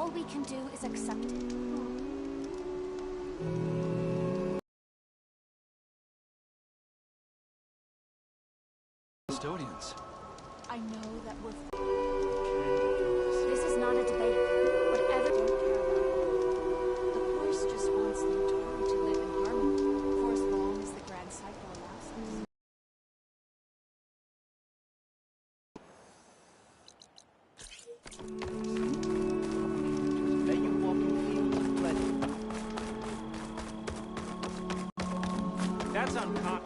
All we can do is accept it. Custodians. I know that we're... This is not a debate. Whatever you care about. The Chorus just wants Lentora to live in harmony for as long as the grand cycle allows us. Let you walk in fields of plenty. That's uncommon.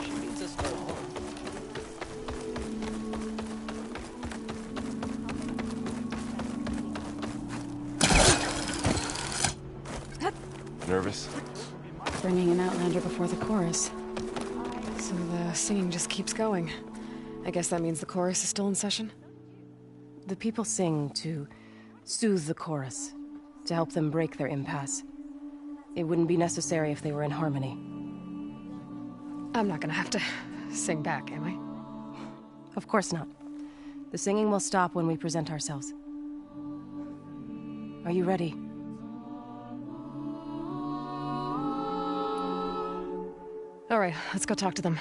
She means us no harm. Nervous? Bringing an Outlander before the chorus. So the singing just keeps going. I guess that means the chorus is still in session? The people sing to soothe the chorus, to help them break their impasse. It wouldn't be necessary if they were in harmony. I'm not gonna have to sing back, am I? Of course not. The singing will stop when we present ourselves. Are you ready? All right, let's go talk to them.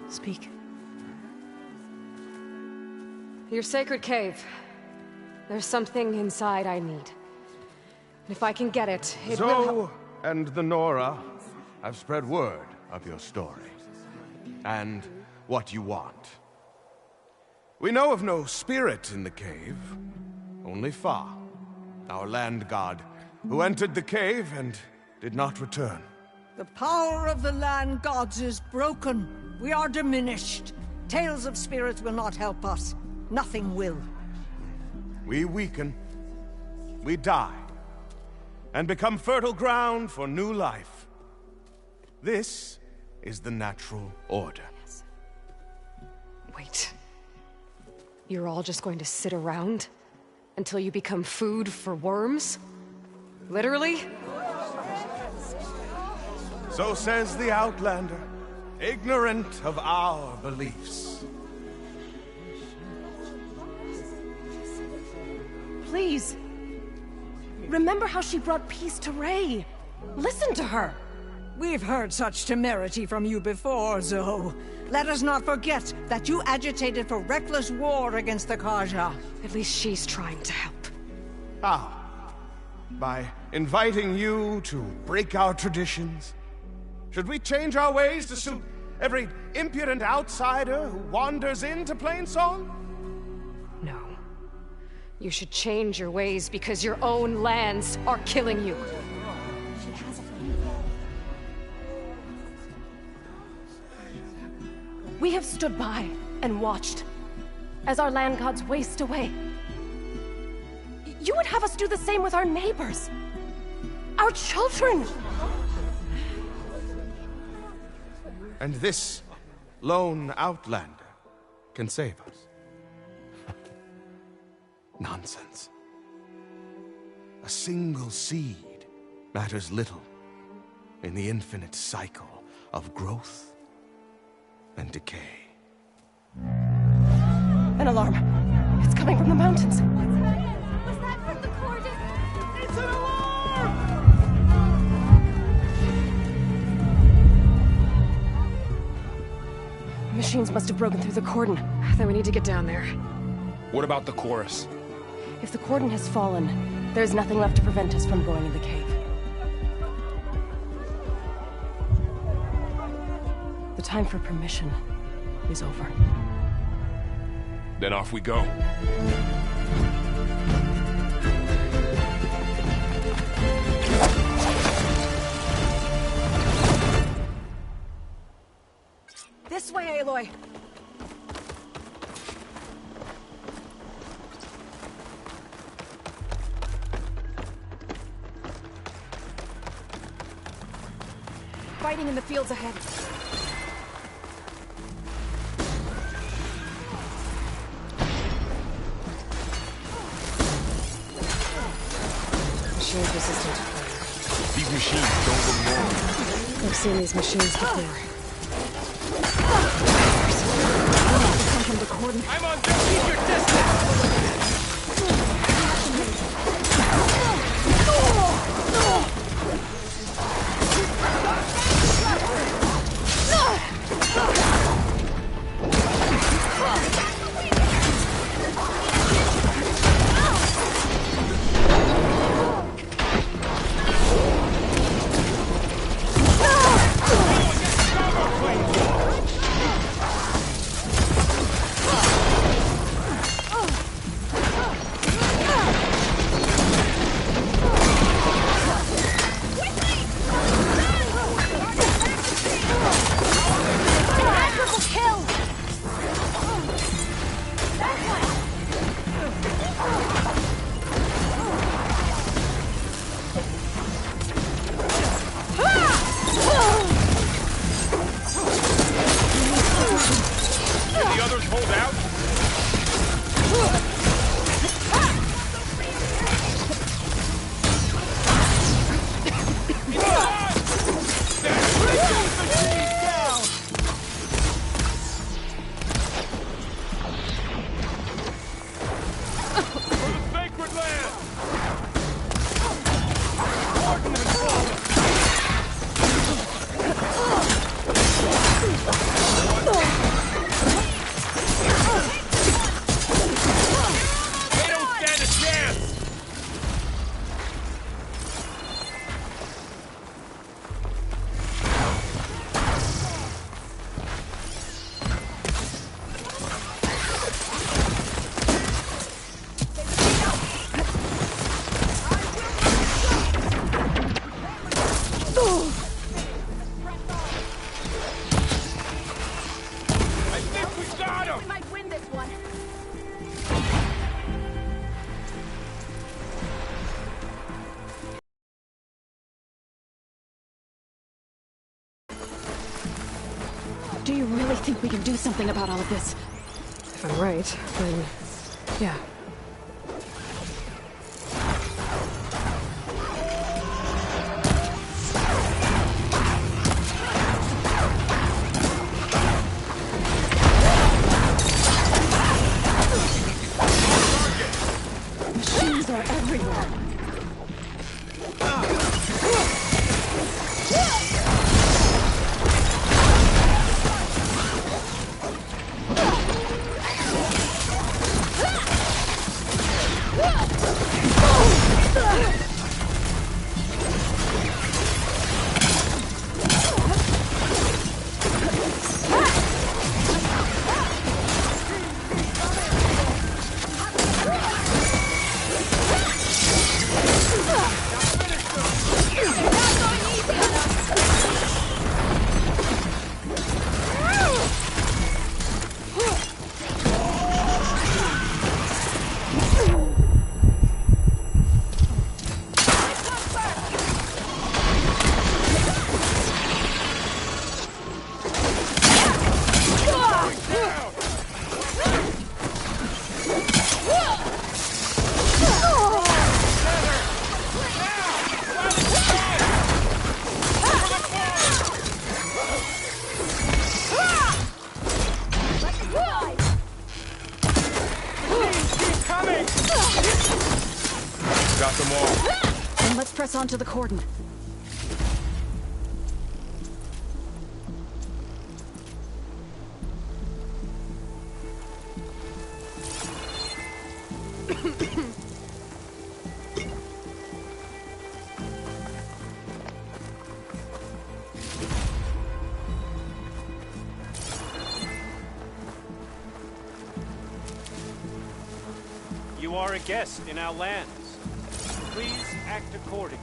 Speak. Your sacred cave. There's something inside I need. And if I can get it, it will help. Zoe and the Nora have spread word of your story. And what you want. We know of no spirit in the cave. Only Fa, our land god, who entered the cave and did not return. The power of the land gods is broken. We are diminished. Tales of spirits will not help us. Nothing will. We weaken. We die. And become fertile ground for new life. This is the natural order. Wait. You're all just going to sit around until you become food for worms? Literally? So says the Outlander, ignorant of our beliefs. Please. Remember how she brought peace to Ray. Listen to her. We've heard such temerity from you before, Zoe. Let us not forget that you agitated for reckless war against the Carja. At least she's trying to help. How? By inviting you to break our traditions? Should we change our ways to suit every impudent outsider who wanders into Plainsong? No. You should change your ways because your own lands are killing you. We have stood by and watched as our land gods waste away. You would have us do the same with our neighbors, our children. And this lone outlander can save us. Nonsense. A single seed matters little in the infinite cycle of growth and decay. An alarm. It's coming from the mountains. Was that from the Corden? It's an alarm! Machines must have broken through the cordon. Then we need to get down there. What about the chorus? If the cordon has fallen, there's nothing left to prevent us from going in the cave. The time for permission is over. Then off we go. This way, Aloy. Fighting in the fields ahead. Machines resistant to fire. These machines don't look normal. I've seen these machines before. They come from the cordon. I'm on deck. Keep your distance! Do you really think we can do something about all of this? If I'm right, then... yeah. Machines are everywhere. onto the cordon. You are a guest in our lands. Please act accordingly.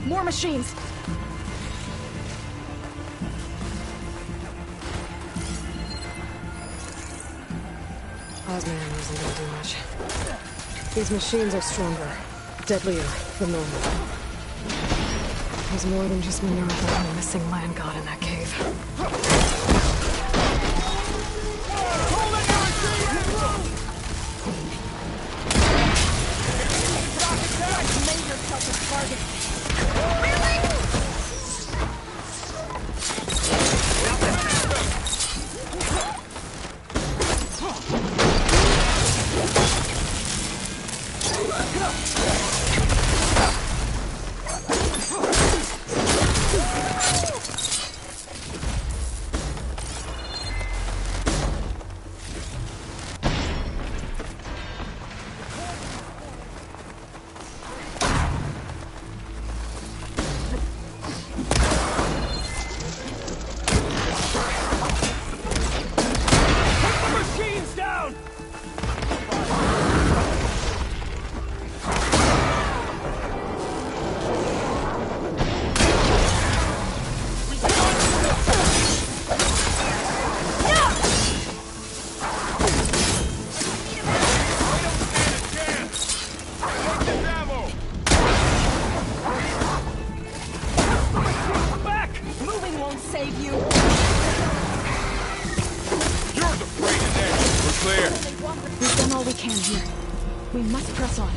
More machines! Osmium isn't gonna do much. These machines are stronger, deadlier than normal. There's more than just Minerva and a missing land god in that cave. We've done all we can here. We must press on.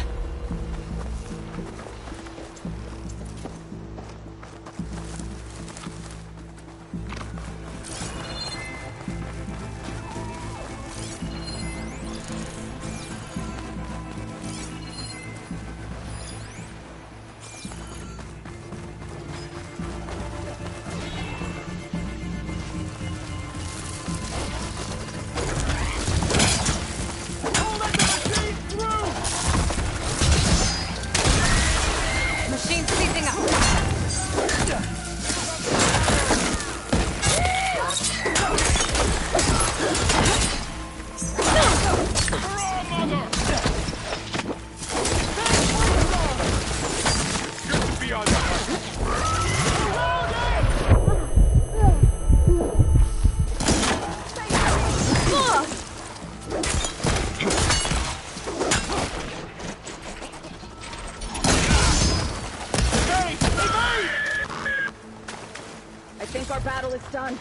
I think our battle is done.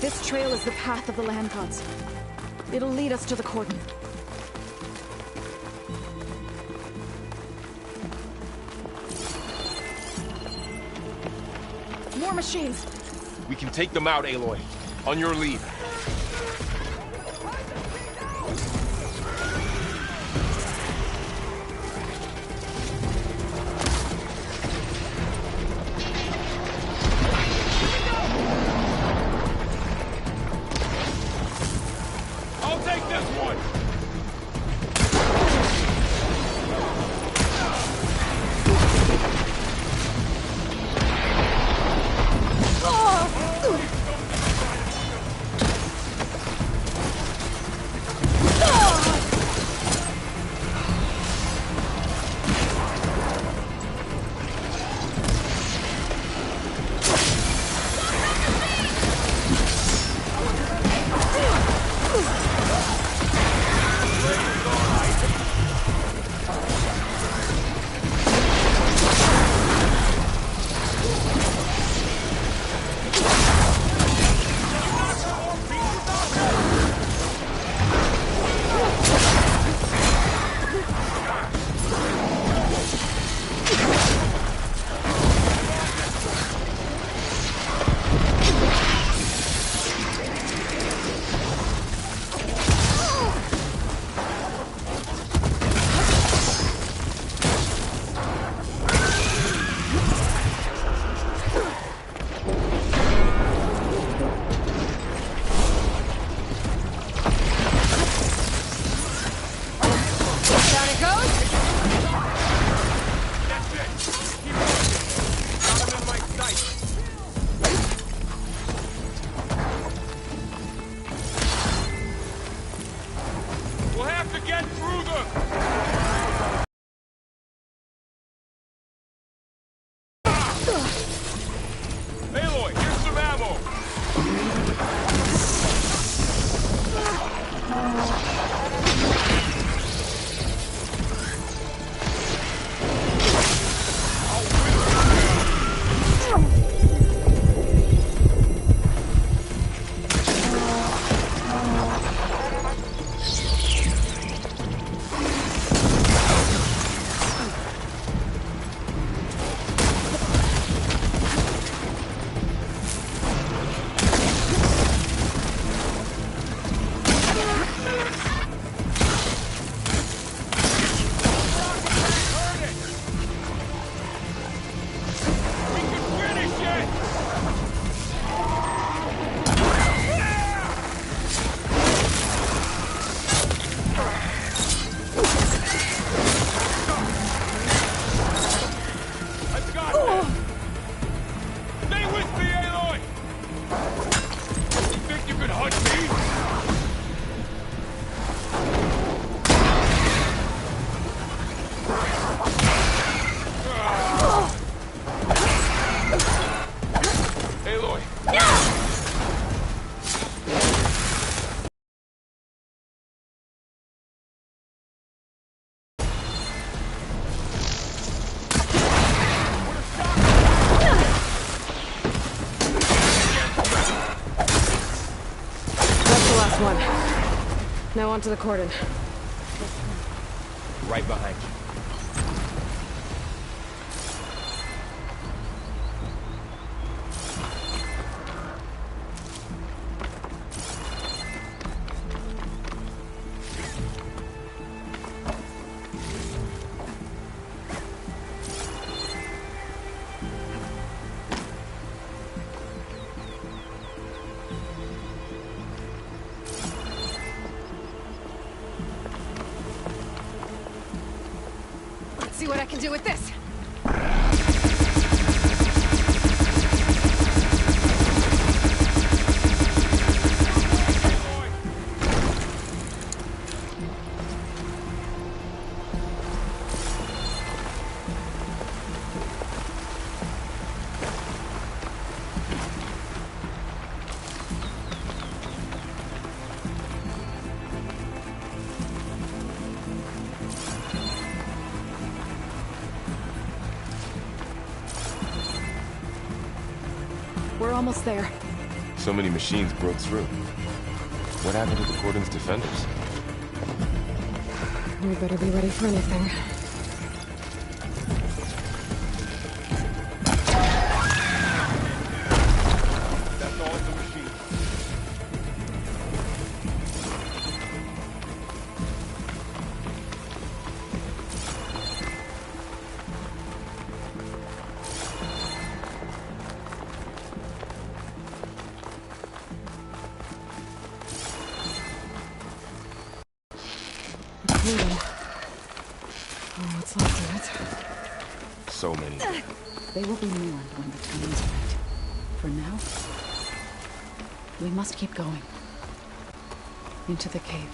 This trail is the path of the land gods. It'll lead us to the cordon. More machines! We can take them out, Aloy. On your lead. I'll take this one! Aloy, here's some ammo! Now onto the cordon. Right behind you. See what I can do with this. We're almost there. So many machines broke through. What happened to the Cordon's defenders? We better be ready for anything. That's all the machine. Oh, what's left of it? So many. They will be mourned when the time is right. For now, we must keep going. Into the cave.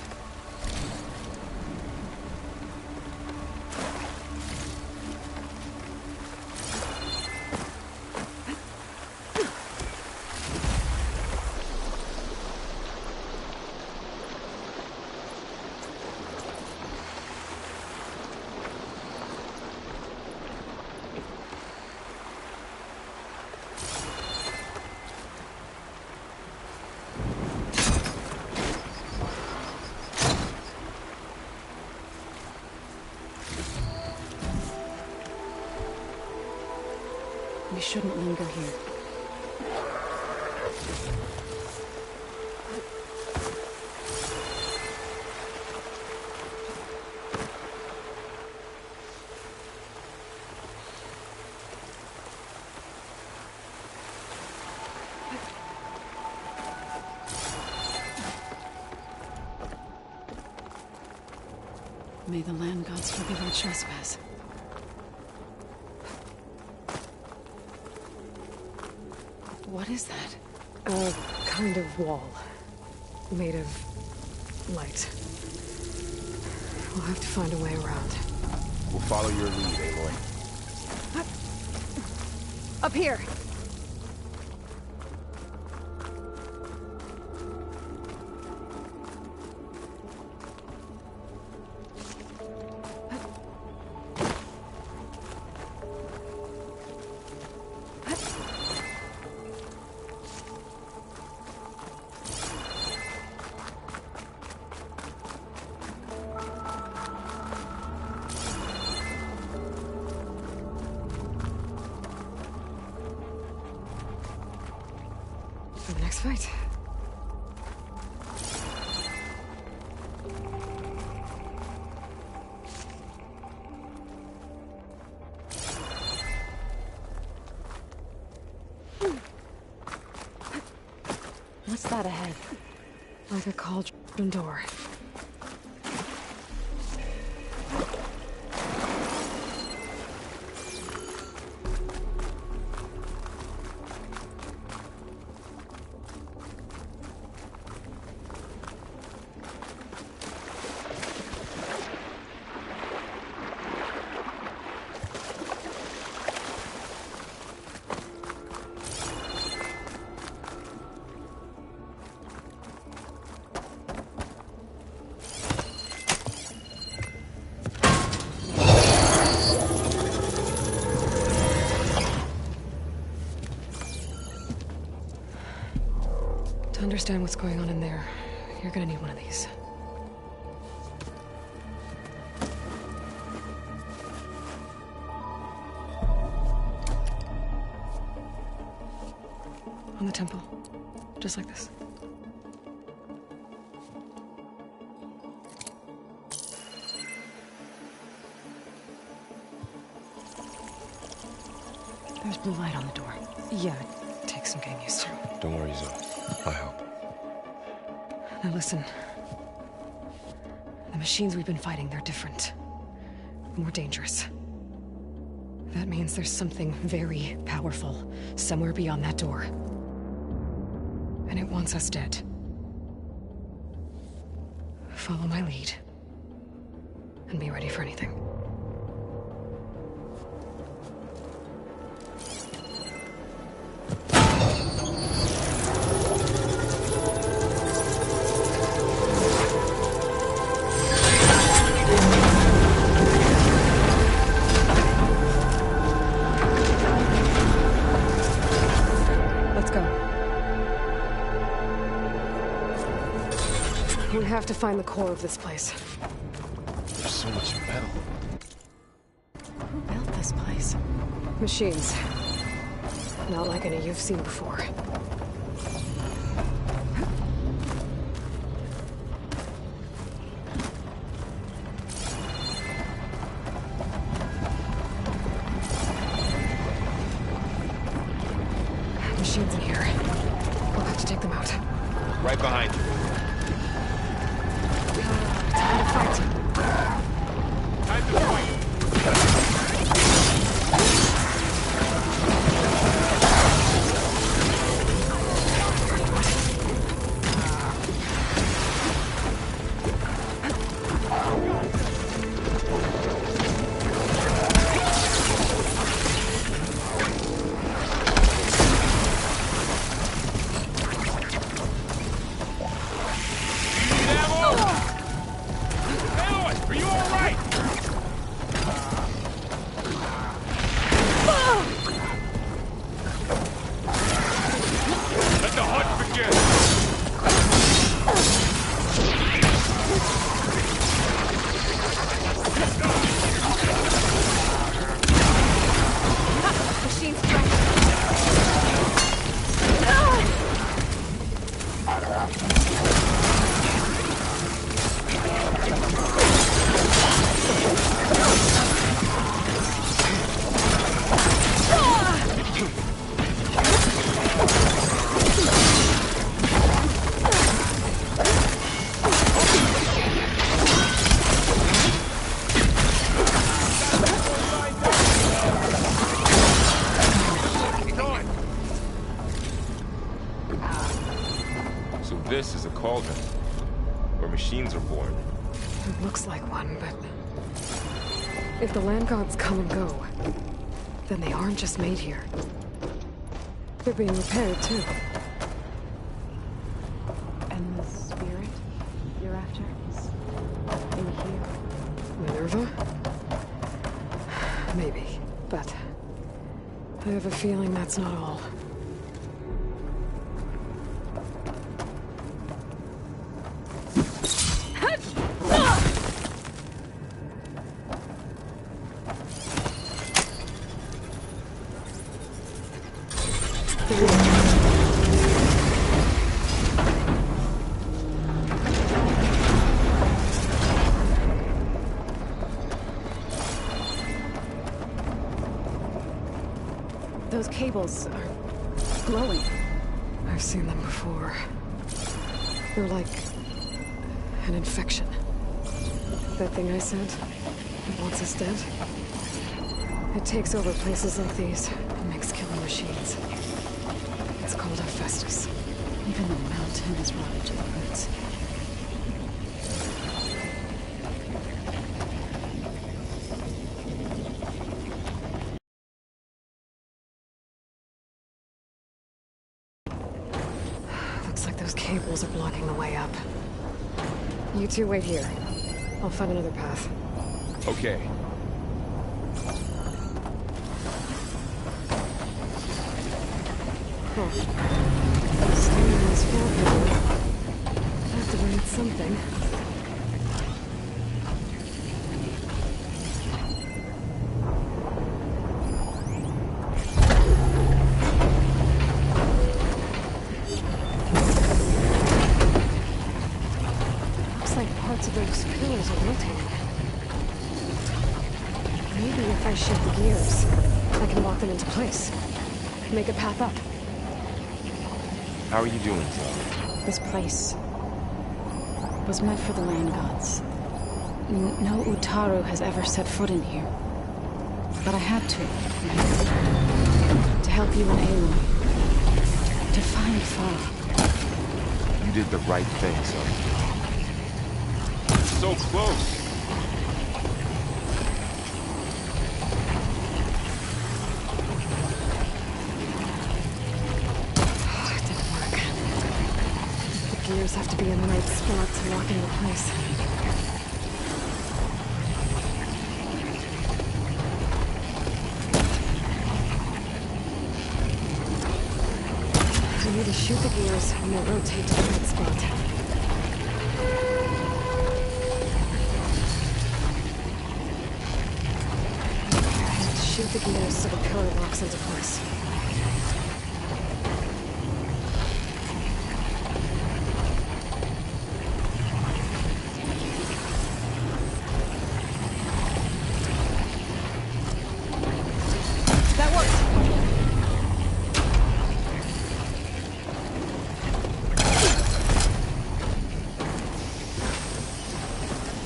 We shouldn't linger here. May the land gods forgive our trespass. What is that? A kind of wall. Made of light. We'll have to find a way around. We'll follow your lead, Aloy. Up here! For the next fight. What's that ahead? Like a cauldron door. To understand what's going on in there, you're gonna need one of these. On the temple. Just like this. There's blue light on the door. Yeah, it takes some getting used to. Don't worry, Zoe. I'll help. Now listen. The machines we've been fighting, they're different. More dangerous. That means there's something very powerful somewhere beyond that door. And it wants us dead. Follow my lead. And be ready for anything. Let's go. We have to find the core of this place. There's so much metal. Who built this place? Machines. Not like any you've seen before. Machines in here. We'll have to take them out. Right behind you. Time to fight. Time to fight. Aloy, are you all right? Let the hunt begin. Machines trapped. So this is a cauldron, where machines are born. It looks like one, but... if the land gods come and go, then they aren't just made here. they're being repaired, too. And the spirit you're after is in here? Minerva? Maybe, but I have a feeling that's not all. Those cables are glowing. I've seen them before. They're like an infection. That thing I said, that wants us dead. It takes over places like these and makes killing machines. It's called Hephaestus. Even the mountain is rotted to the roots. Looks like those cables are blocking the way up. You two wait here. I'll find another path. Okay. Huh. Staying in this floor panel. Have to read something. Looks like parts of those pillars are rotating. Maybe if I shift the gears, I can lock them into place. Make a path up. How are you doing, Zoe? This place was meant for the land gods. No Utaru has ever set foot in here. But I had to, right? To help you and Aloy. To find Farah. You did the right thing, Zoe. So close. It didn't work. The gears have to be in the right spot to lock into place. I need to shoot the gears and then rotate to the right spot. Shoot the gears so the pillar locks into place. That worked!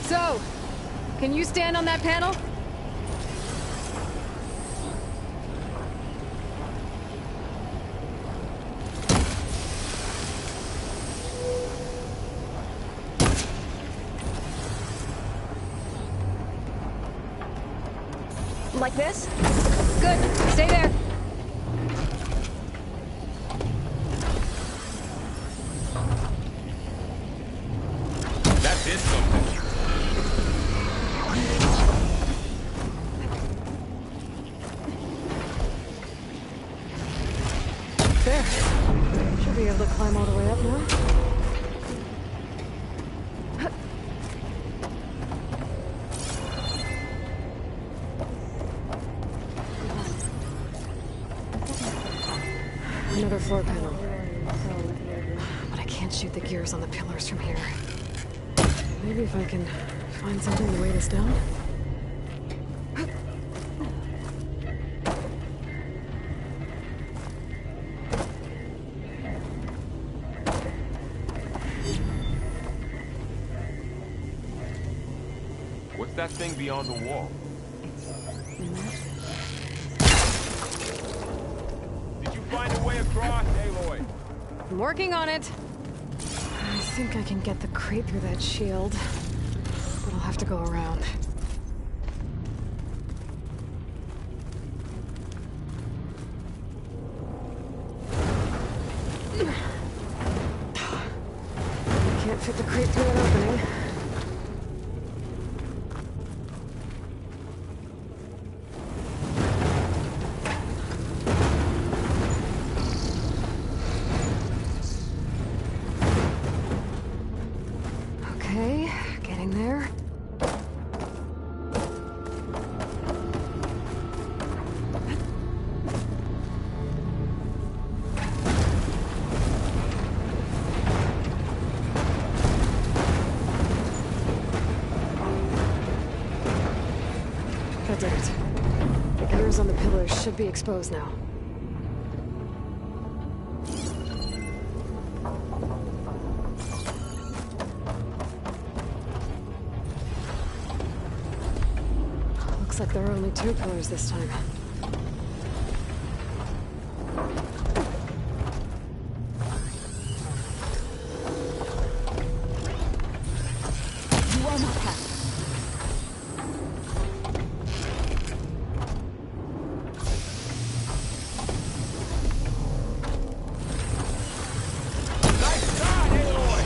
So, can you stand on that panel? Like this? Good. Stay there. That did something. There. Should be able to climb all the way up now. Another floor panel. But I can't shoot the gears on the pillars from here. Maybe if I can find something to weight us down? What's that thing beyond the wall? Did you find a way across, Aloy? I'm working on it. I think I can get the crate through that shield, but I'll have to go around. fit to creep through an opening. Okay, getting there. That did it. The gears on the pillars should be exposed now. Looks like there are only 2 pillars this time. You are not happy. Nice shot, Aloy!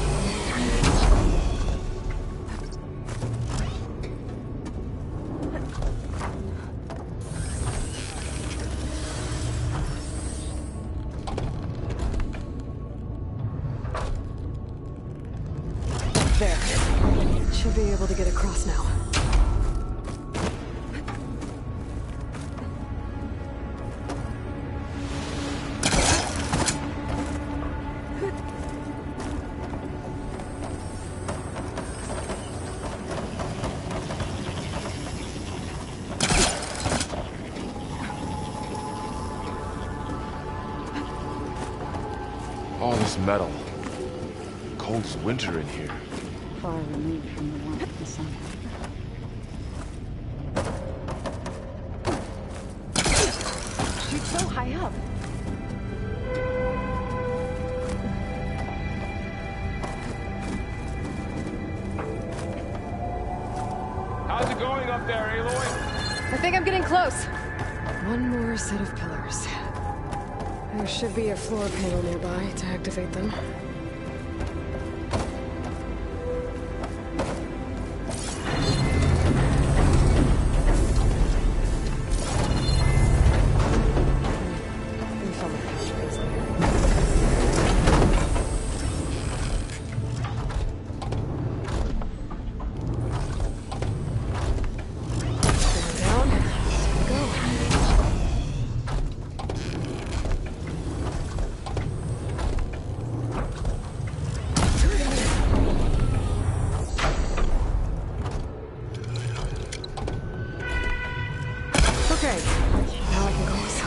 There. Should be able to get across now. All this metal. Cold as winter in here. Far removed from the warmth of the sun. She's so high up. How's it going up there, Aloy? I think I'm getting close. One more set of pillars. There should be a floor panel nearby to activate them. Okay, now I can close.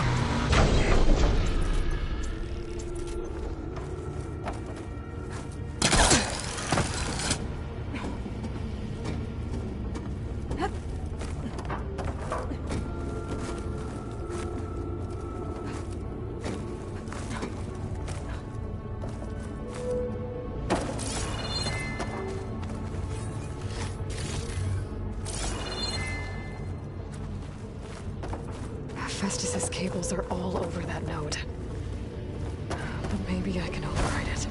Festus's cables are all over that node. But maybe I can override it.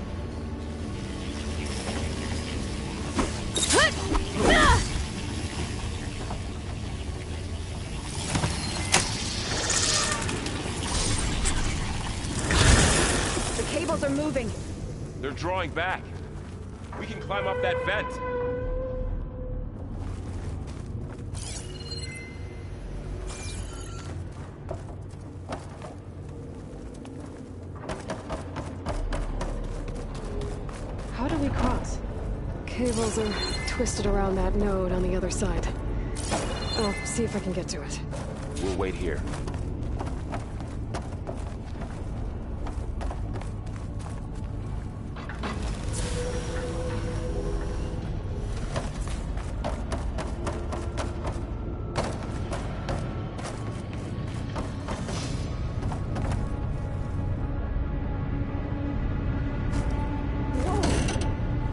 The cables are moving. They're drawing back. We can climb up that vent. How do we cross? Cables are twisted around that node on the other side. I'll see if I can get to it. We'll wait here.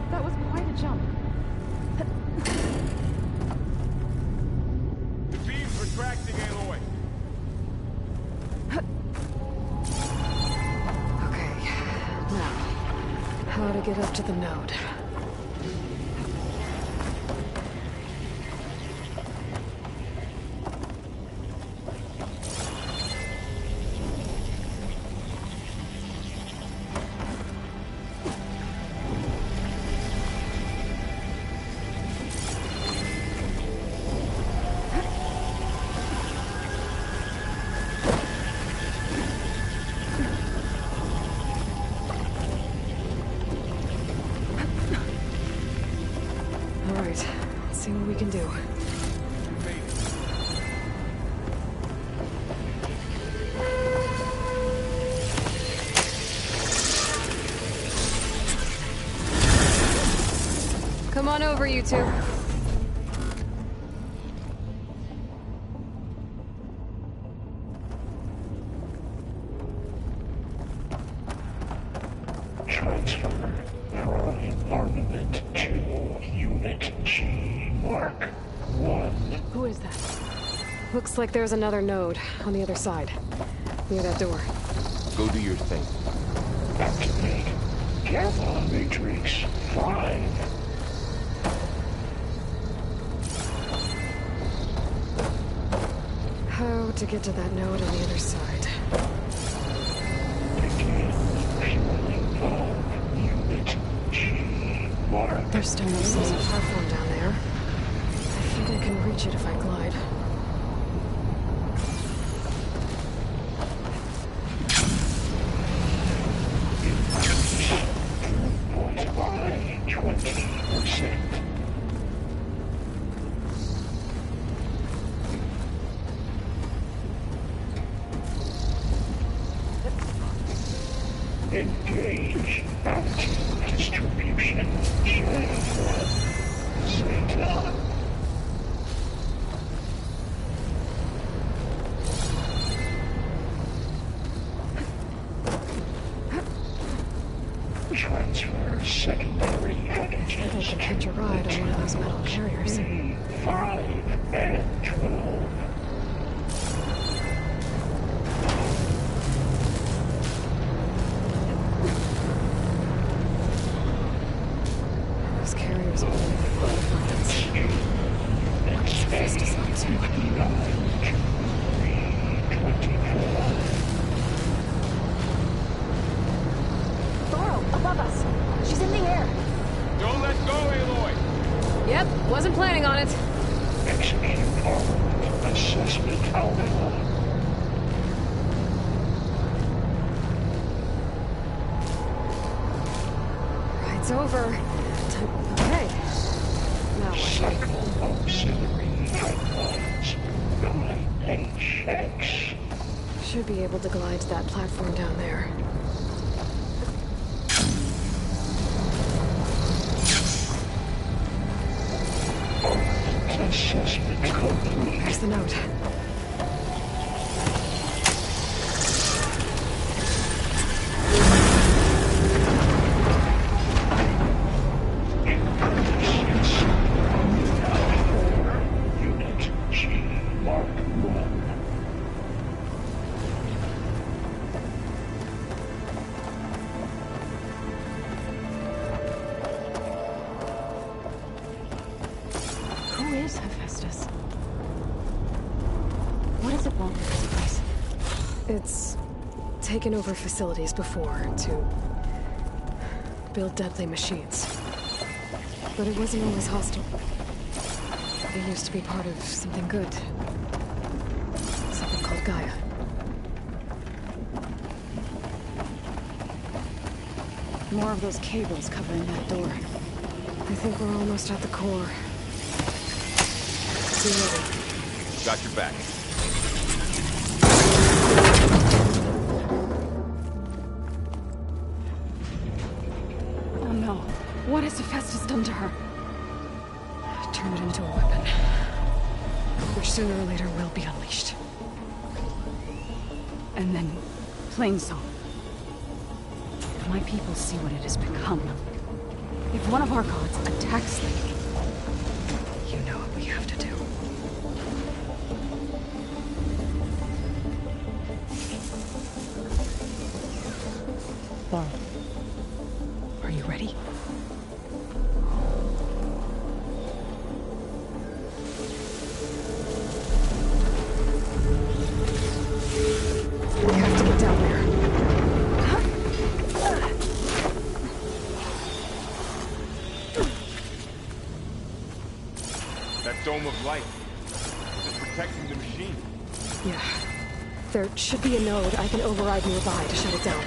That was quite a jump. The beam's retracting, Aloy. Okay, now, how to get up to the node? can do. Come on over, you two. Transfer from armament to Unit G, Mark 1. Who is that? Looks like there's another node on the other side, near that door. Go do your thing. Activate Gamma Matrix 5. How to get to that node on the other side? Begin fueling valve Unit G, Mark. There's still no sense of platform down there. I think I can reach it if I glide. Point by 20%. Engage active distribution. J1. Zeta. Transfer secondary I think I antigens can hitch a ride on one of those metal carriers. 5 and 12. Those carriers are moving at quite a fast. Fast is not too much. 24. Thoro, above us. She's in the air. Don't let go, Aloy! Yep, wasn't planning on it. Execute armament assessment alpha. Ride's over. Okay. Now what? Cycle auxiliary pipelines. 9HX. Should be able to glide to that platform down there. Assessment complete. There's the note. Unit G, Mark 1. Who is Hephaestus? What does it want with this place? It's taken over facilities before to build deadly machines. But it wasn't always hostile. It used to be part of something good. Something called Gaia. More of those cables covering that door. I think we're almost at the core. Be ready. Got your back. Oh no. What has Hephaestus done to her? Turn it into a weapon. Which sooner or later will be unleashed. And then, Plainsong. If my people see what it has become, if one of our gods attacks them, You know what we have to do. Laurel, are you ready? We have to get down there. That dome of light. Is it protecting the machine? Yeah. There should be a node I can override nearby to shut it down.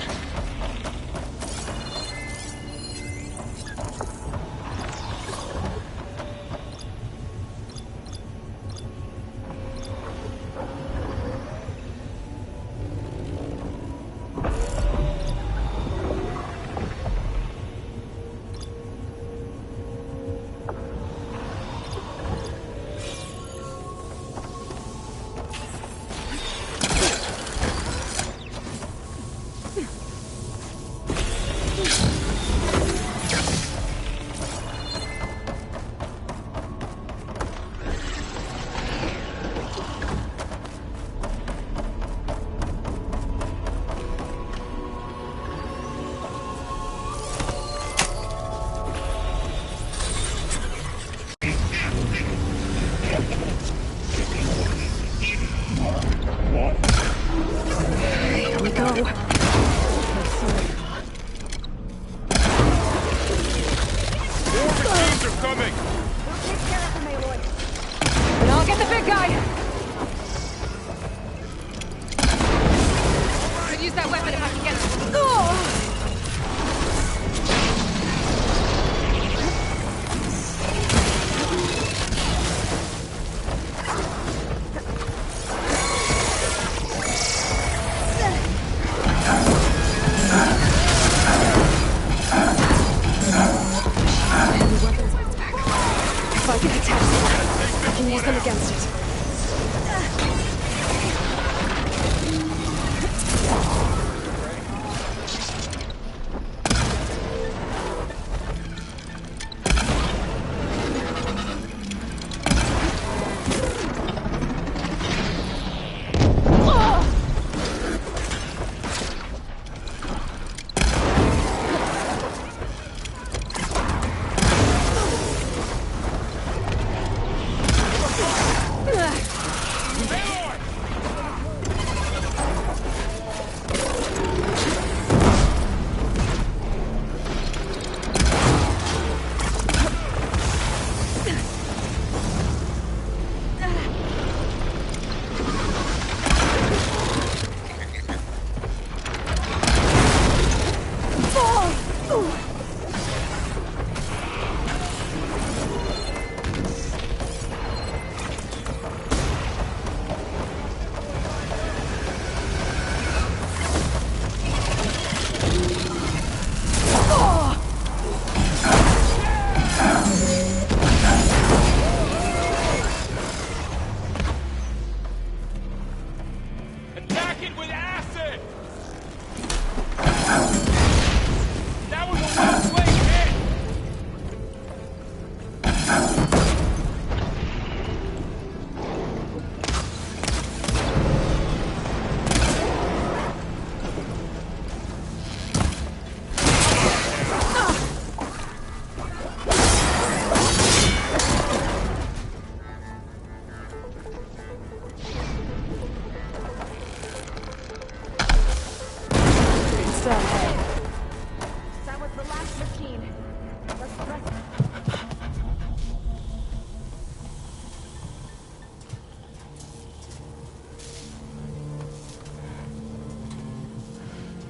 go. More machines are coming! Take care of him, Aloy. And I'll get the big guy! Could use that weapon if I can get it. If I get attacked, I can use them against it. Attack it with acid! That was a well-played hit! That was the last machine. Let's press.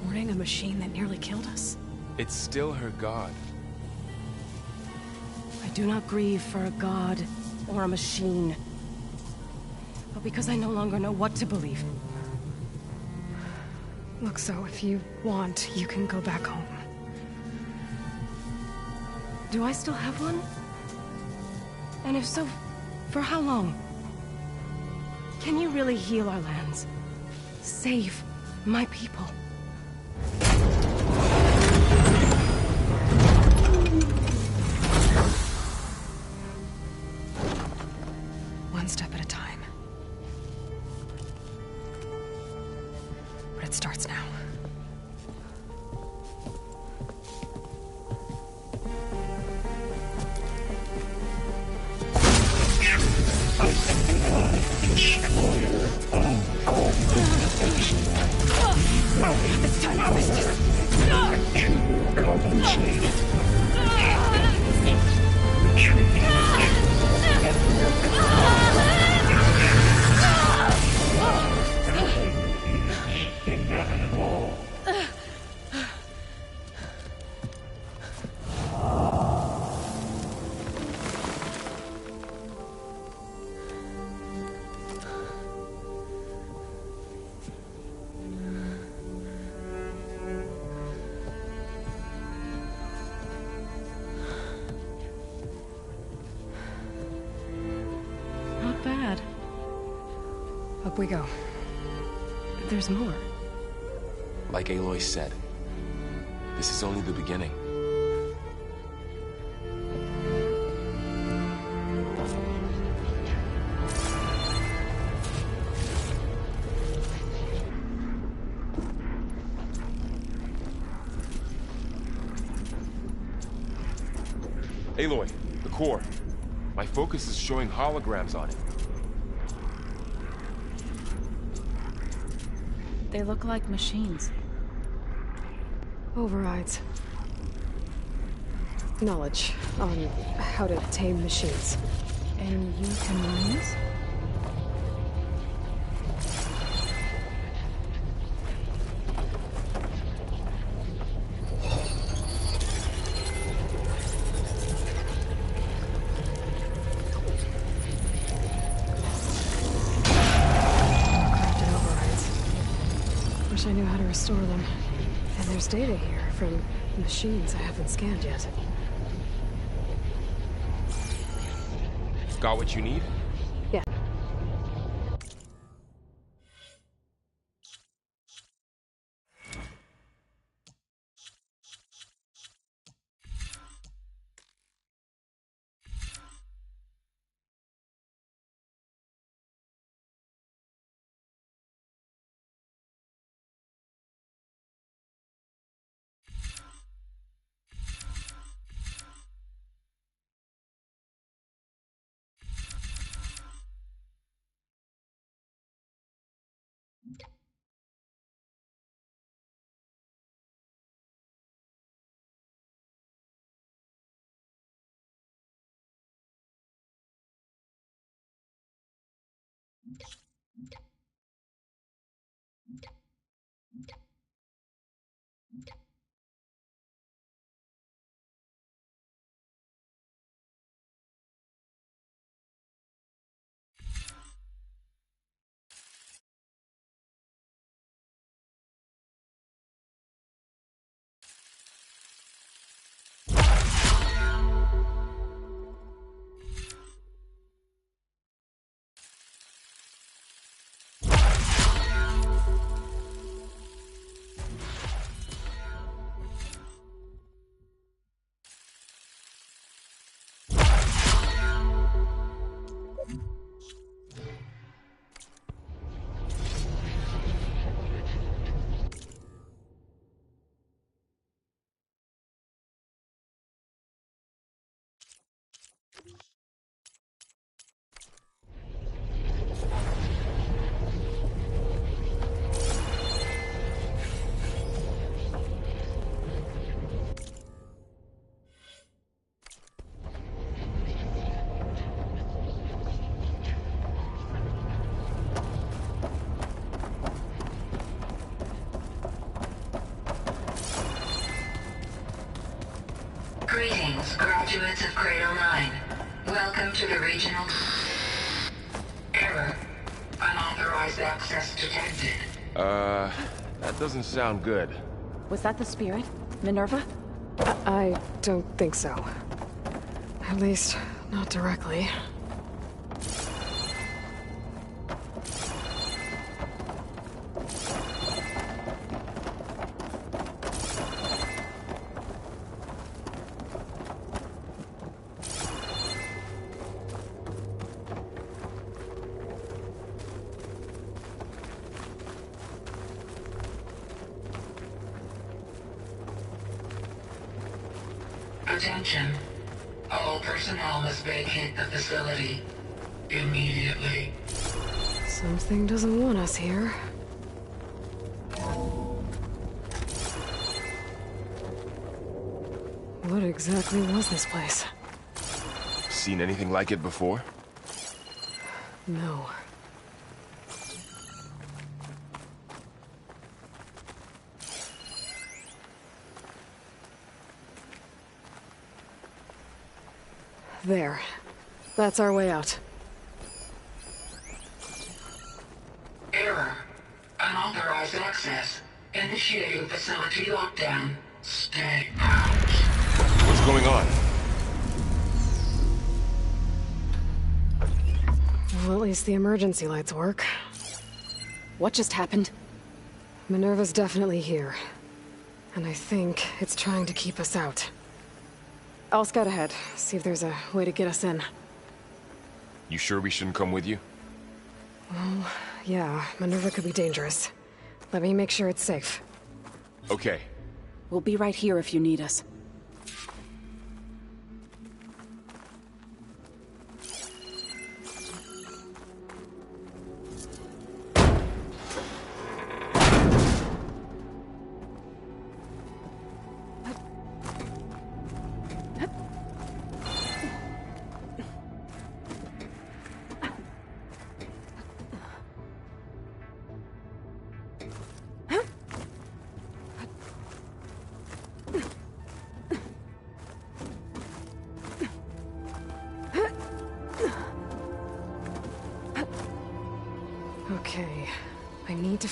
Warning a machine that nearly killed us? It's still her god. I do not grieve for a god or a machine, but because I no longer know what to believe. Look, so if you want, you can go back home. Do I still have one? And if so, for how long? Can you really heal our lands? Save my people? One step at a time. But it starts now. Destroyer uncalled It's time to fist this. to compensate. Inevitable. Not bad. Up we go. There's more. Like Aloy said, this is only the beginning. Aloy, the core. My focus is showing holograms on it. They look like machines. Overrides. Knowledge on how to tame machines. And you can learn this? Crafted overrides. Wish I knew how to restore them. And there's data here from machines I haven't scanned yet. Got what you need? Yeah. Greetings, graduates of Cradle 9. Welcome to the regional... Error. Unauthorized access detected. That doesn't sound good. Was that the spirit? Minerva? I don't think so. At least, not directly. Attention. All personnel must vacate the facility immediately. Something doesn't want us here. What exactly was this place? Seen anything like it before? No. There. That's our way out. Error. Unauthorized access. Initiating facility lockdown. Stay out. What's going on? Well, at least the emergency lights work. What just happened? Minerva's definitely here. And I think it's trying to keep us out. I'll scout ahead, see if there's a way to get us in. You sure we shouldn't come with you? Well, yeah, Minerva could be dangerous. Let me make sure it's safe. Okay. We'll be right here if you need us.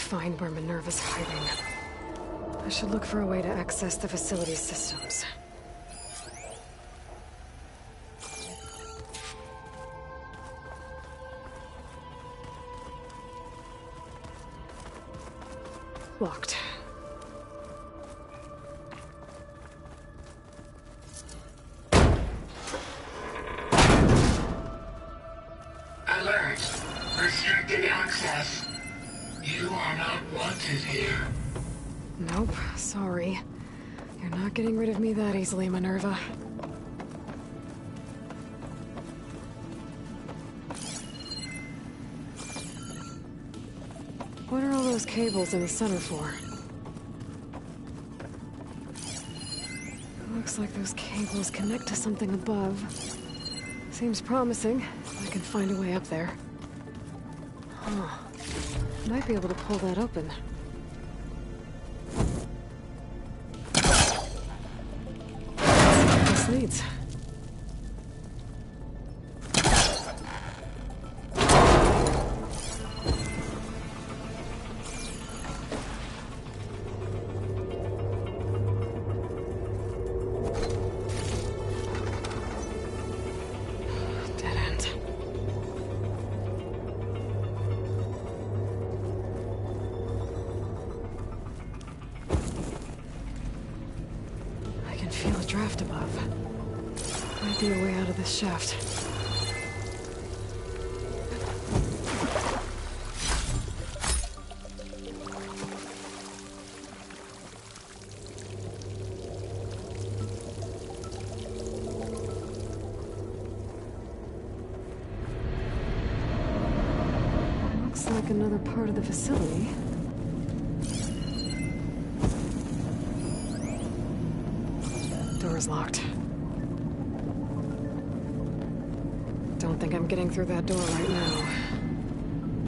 find where Minerva's hiding. I should look for a way to access the facility's systems. Locked. Alert. Restricted access. You are not wanted here. Nope, sorry. You're not getting rid of me that easily, Minerva. What are all those cables in the center for? Looks like those cables connect to something above. Seems promising. I can find a way up there. Huh. Might be able to pull that open. This leads. Draft above. Might be a way out of this shaft. Looks like another part of the facility. Door's locked. Don't think I'm getting through that door right now.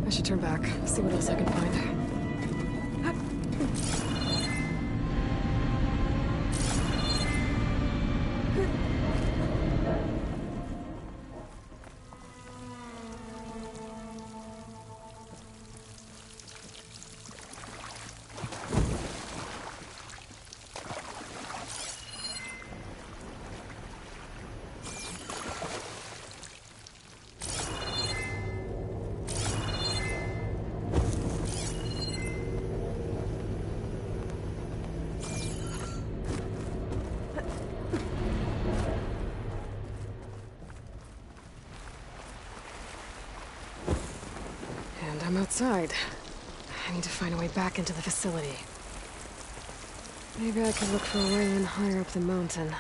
I should turn back, see what else I can find. I'm outside. I need to find a way back into the facility. Maybe I could look for a way in higher up the mountain.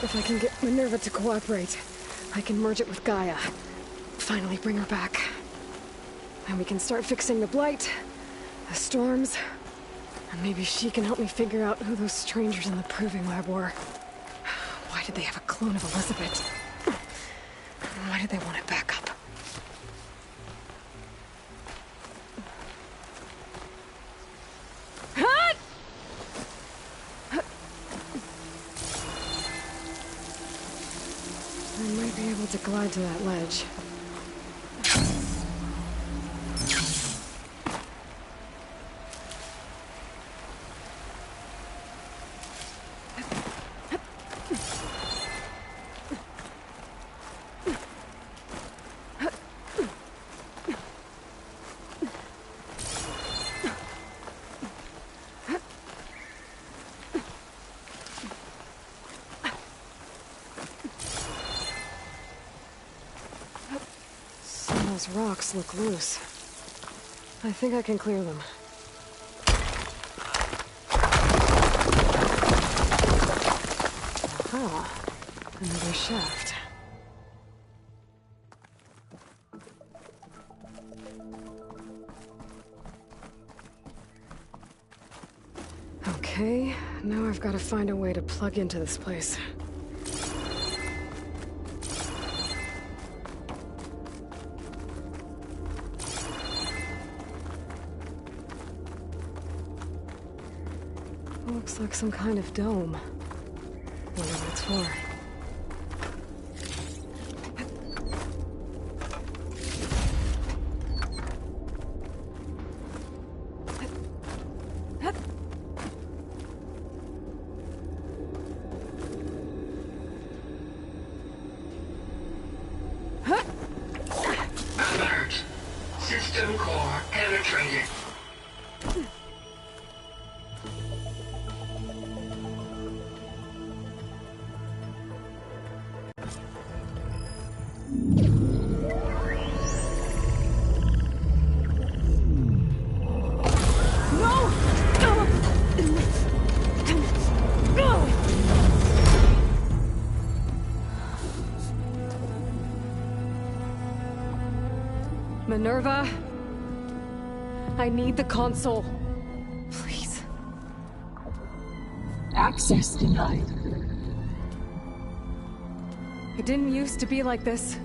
If I can get Minerva to cooperate, I can merge it with Gaia. Finally bring her back. And we can start fixing the Blight, the storms, and maybe she can help me figure out who those strangers in the Proving Lab were. Why did they have a clone of Elizabeth? Why did they want it back up? I might be able to glide to that ledge. Those rocks look loose. I think I can clear them. Aha! Another shaft. Okay, now I I've got to find a way to plug into this place. Looks like some kind of dome. Wonder what it's for. Alert! System core penetrated. Minerva, I need the console. Please. Access denied. It didn't used to be like this.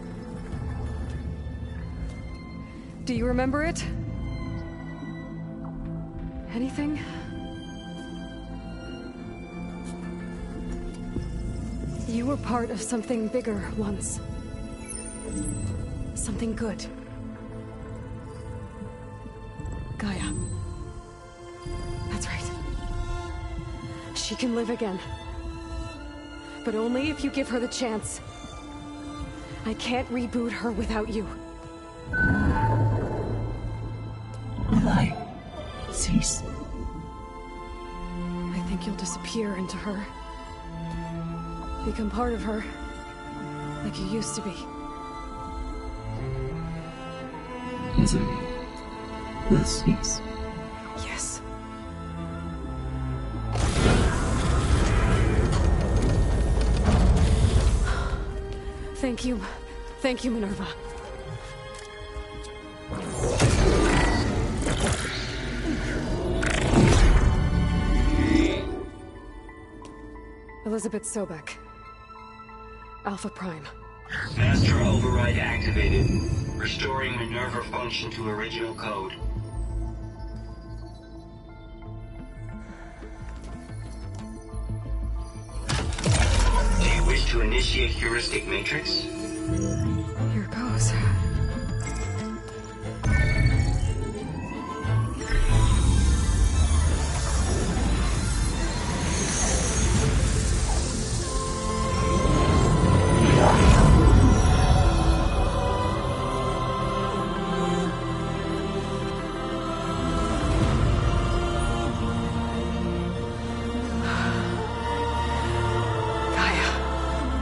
Do you remember it? Anything? You were part of something bigger once. Something good. Gaia. That's right. She can live again. But only if you give her the chance. I can't reboot her without you. Will I cease? I think you'll disappear into her. Become part of her. Like you used to be. Misery will cease. Yes. Thank you. Thank you, Minerva. Elizabeth Sobek. Alpha Prime. Master override activated. Restoring Minerva function to original code. Do you wish to initiate heuristic matrix? Here goes.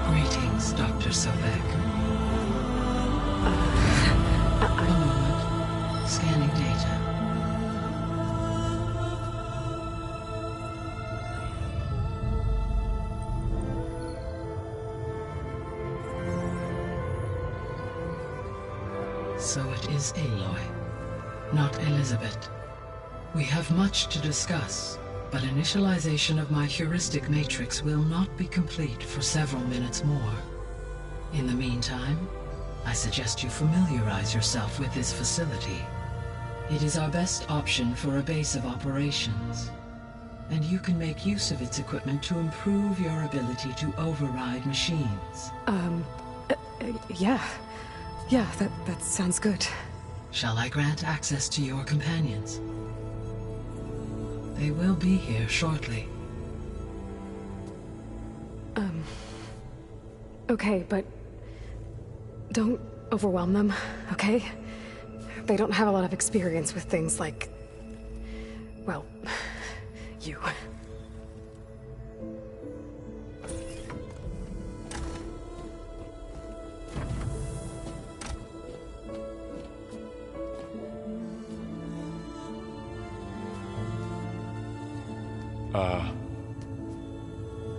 Greetings, Dr. Sobek. A moment. Scanning data. So it is Aloy, not Elizabeth. We have much to discuss, but initialization of my heuristic matrix will not be complete for several minutes more. In the meantime, I suggest you familiarize yourself with this facility. It is our best option for a base of operations, and you can make use of its equipment to improve your ability to override machines. Yeah. Yeah, that sounds good. Shall I grant access to your companions? They will be here shortly. Okay, but don't overwhelm them, okay? They don't have a lot of experience with things like, well, you.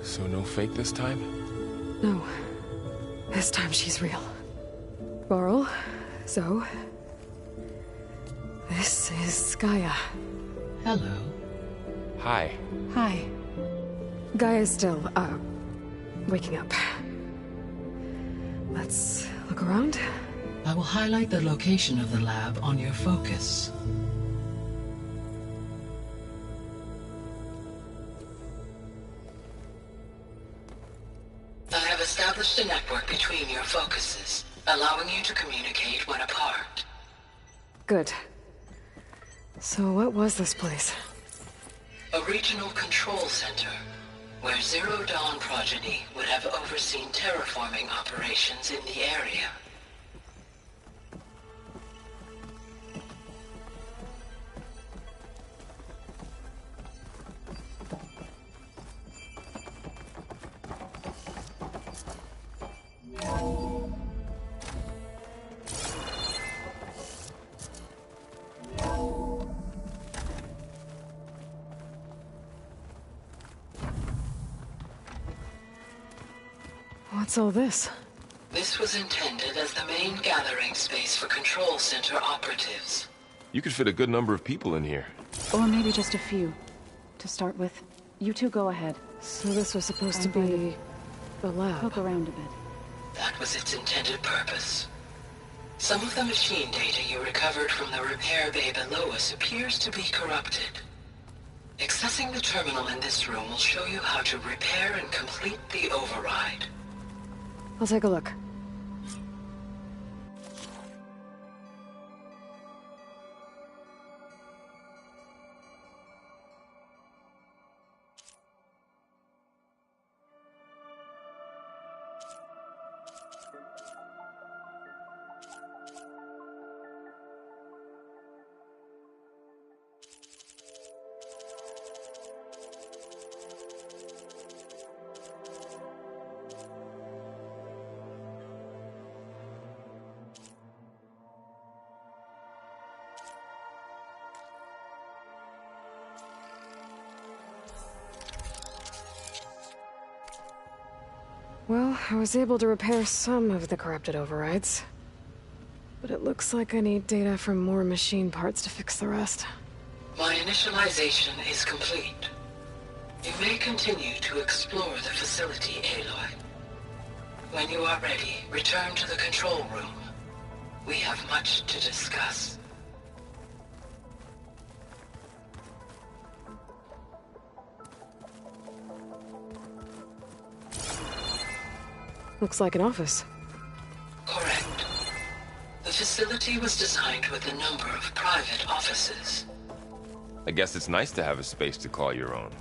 So no fake this time? No. This time she's real. Varl, Zoe. This is Gaia. Hello. Hi. Hi. Gaia is still, waking up. Let's look around. I will highlight the location of the lab on your focus. I have established a network between your focuses, allowing you to communicate when apart. Good. So what was this place? A regional control center, where Zero Dawn progeny would have overseen terraforming operations in the area. What's all this? This was intended as the main gathering space for Control Center operatives. You could fit a good number of people in here. Or maybe just a few. To start with, you two go ahead. So this was supposed to be the lab. Poke around a bit. That was its intended purpose. Some of the machine data you recovered from the repair bay below us appears to be corrupted. Accessing the terminal in this room will show you how to repair and complete the override. I'll take a look. Well, I was able to repair some of the corrupted overrides. But it looks like I need data from more machine parts to fix the rest. My initialization is complete. You may continue to explore the facility, Aloy. When you are ready, return to the control room. We have much to discuss. Looks like an office. Correct. The facility was designed with a number of private offices. I guess it's nice to have a space to call your own.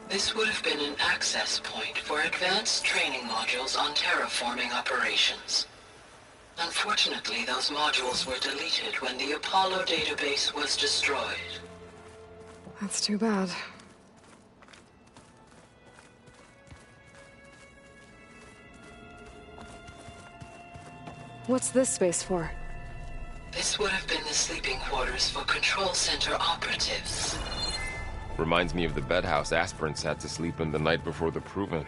This would have been an access point for advanced training modules on terraforming operations. Unfortunately, those modules were deleted when the Apollo database was destroyed. That's too bad. What's this space for? This would have been the sleeping quarters for Control Center operatives. Reminds me of the bedhouse aspirants had to sleep in the night before the proving.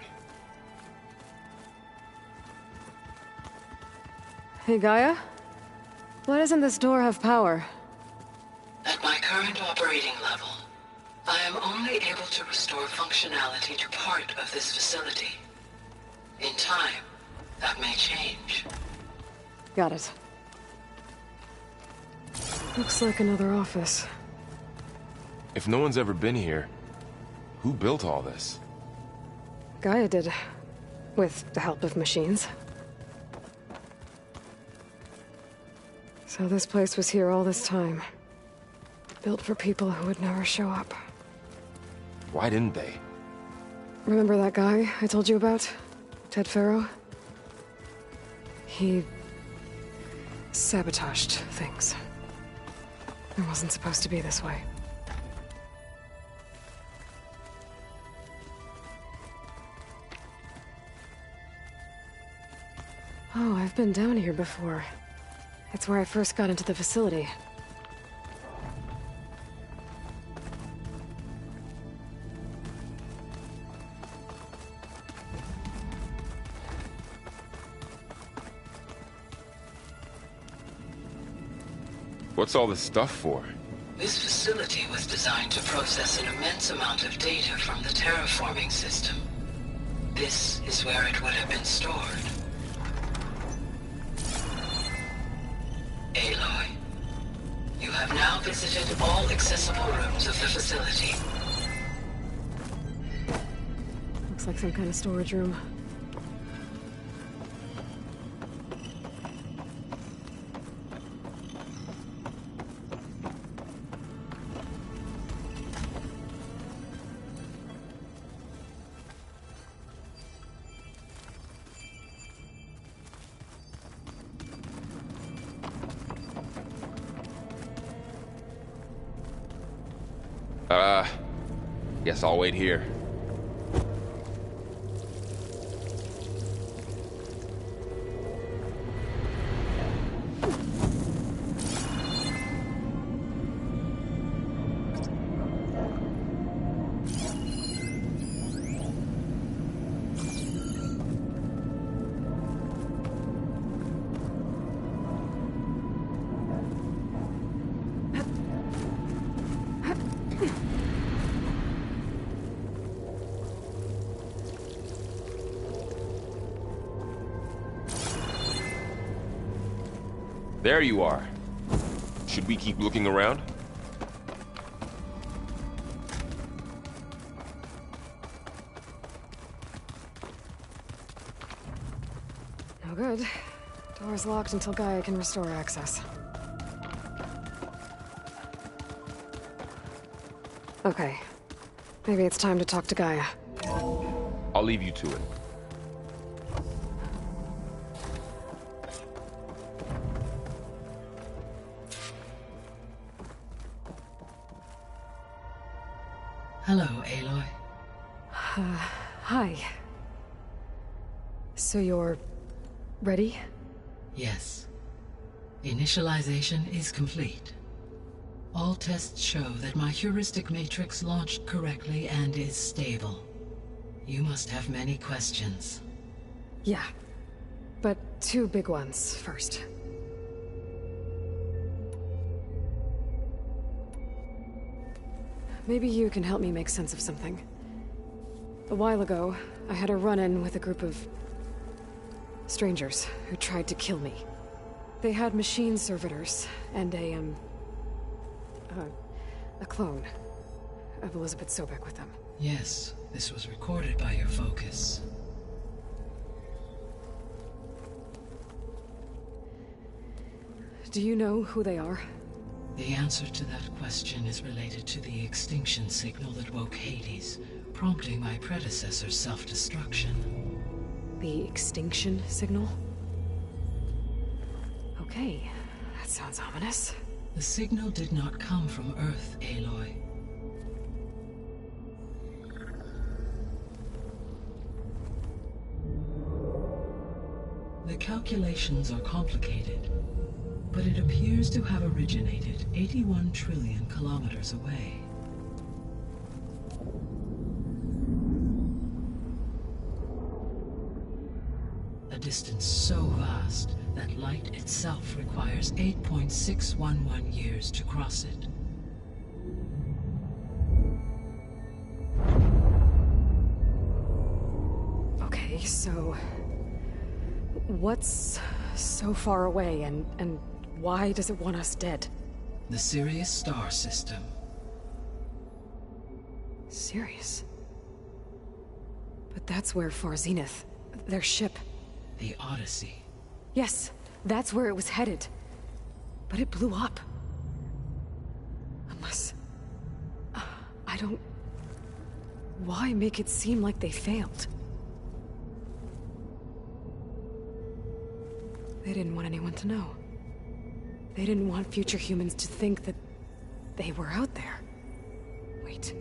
Hey, Gaia? Why doesn't this door have power? At my current operating level, I am only able to restore functionality to part of this facility. In time, that may change. Got it. Looks like another office. If no one's ever been here, who built all this? Gaia did. With the help of machines. So this place was here all this time. Built for people who would never show up. Why didn't they? Remember that guy I told you about? Ted Faro? He sabotaged things. It wasn't supposed to be this way. Oh, I've been down here before. It's where I first got into the facility. What's all this stuff for? This facility was designed to process an immense amount of data from the terraforming system. This is where it would have been stored. Aloy, you have now visited all accessible rooms of the facility. Looks like some kind of storage room. Guess I'll wait here. There you are. Should we keep looking around? No good. Door's locked until Gaia can restore access. Okay. Maybe it's time to talk to Gaia. I'll leave you to it. Hello, Aloy. Hi. So you're... ready? Yes. Initialization is complete. All tests show that my heuristic matrix launched correctly and is stable. You must have many questions. Yeah. But two big ones first. Maybe you can help me make sense of something. A while ago, I had a run-in with a group of... strangers who tried to kill me. They had machine servitors and a clone of Elizabeth Sobek with them. Yes, this was recorded by your focus. Do you know who they are? The answer to that question is related to the extinction signal that woke Hades, prompting my predecessor's self-destruction. The extinction signal? Okay, that sounds ominous. The signal did not come from Earth, Aloy. The calculations are complicated, but it appears to have originated 81 trillion kilometers away. A distance so vast that light itself requires 8.611 years to cross it. Okay, so... what's so far away, and why does it want us dead? The Sirius star system. Sirius? But that's where Far Zenith, their ship... The Odyssey. Yes, that's where it was headed. But it blew up. Unless... I don't... Why make it seem like they failed? They didn't want anyone to know. They didn't want future humans to think that they were out there. Wait.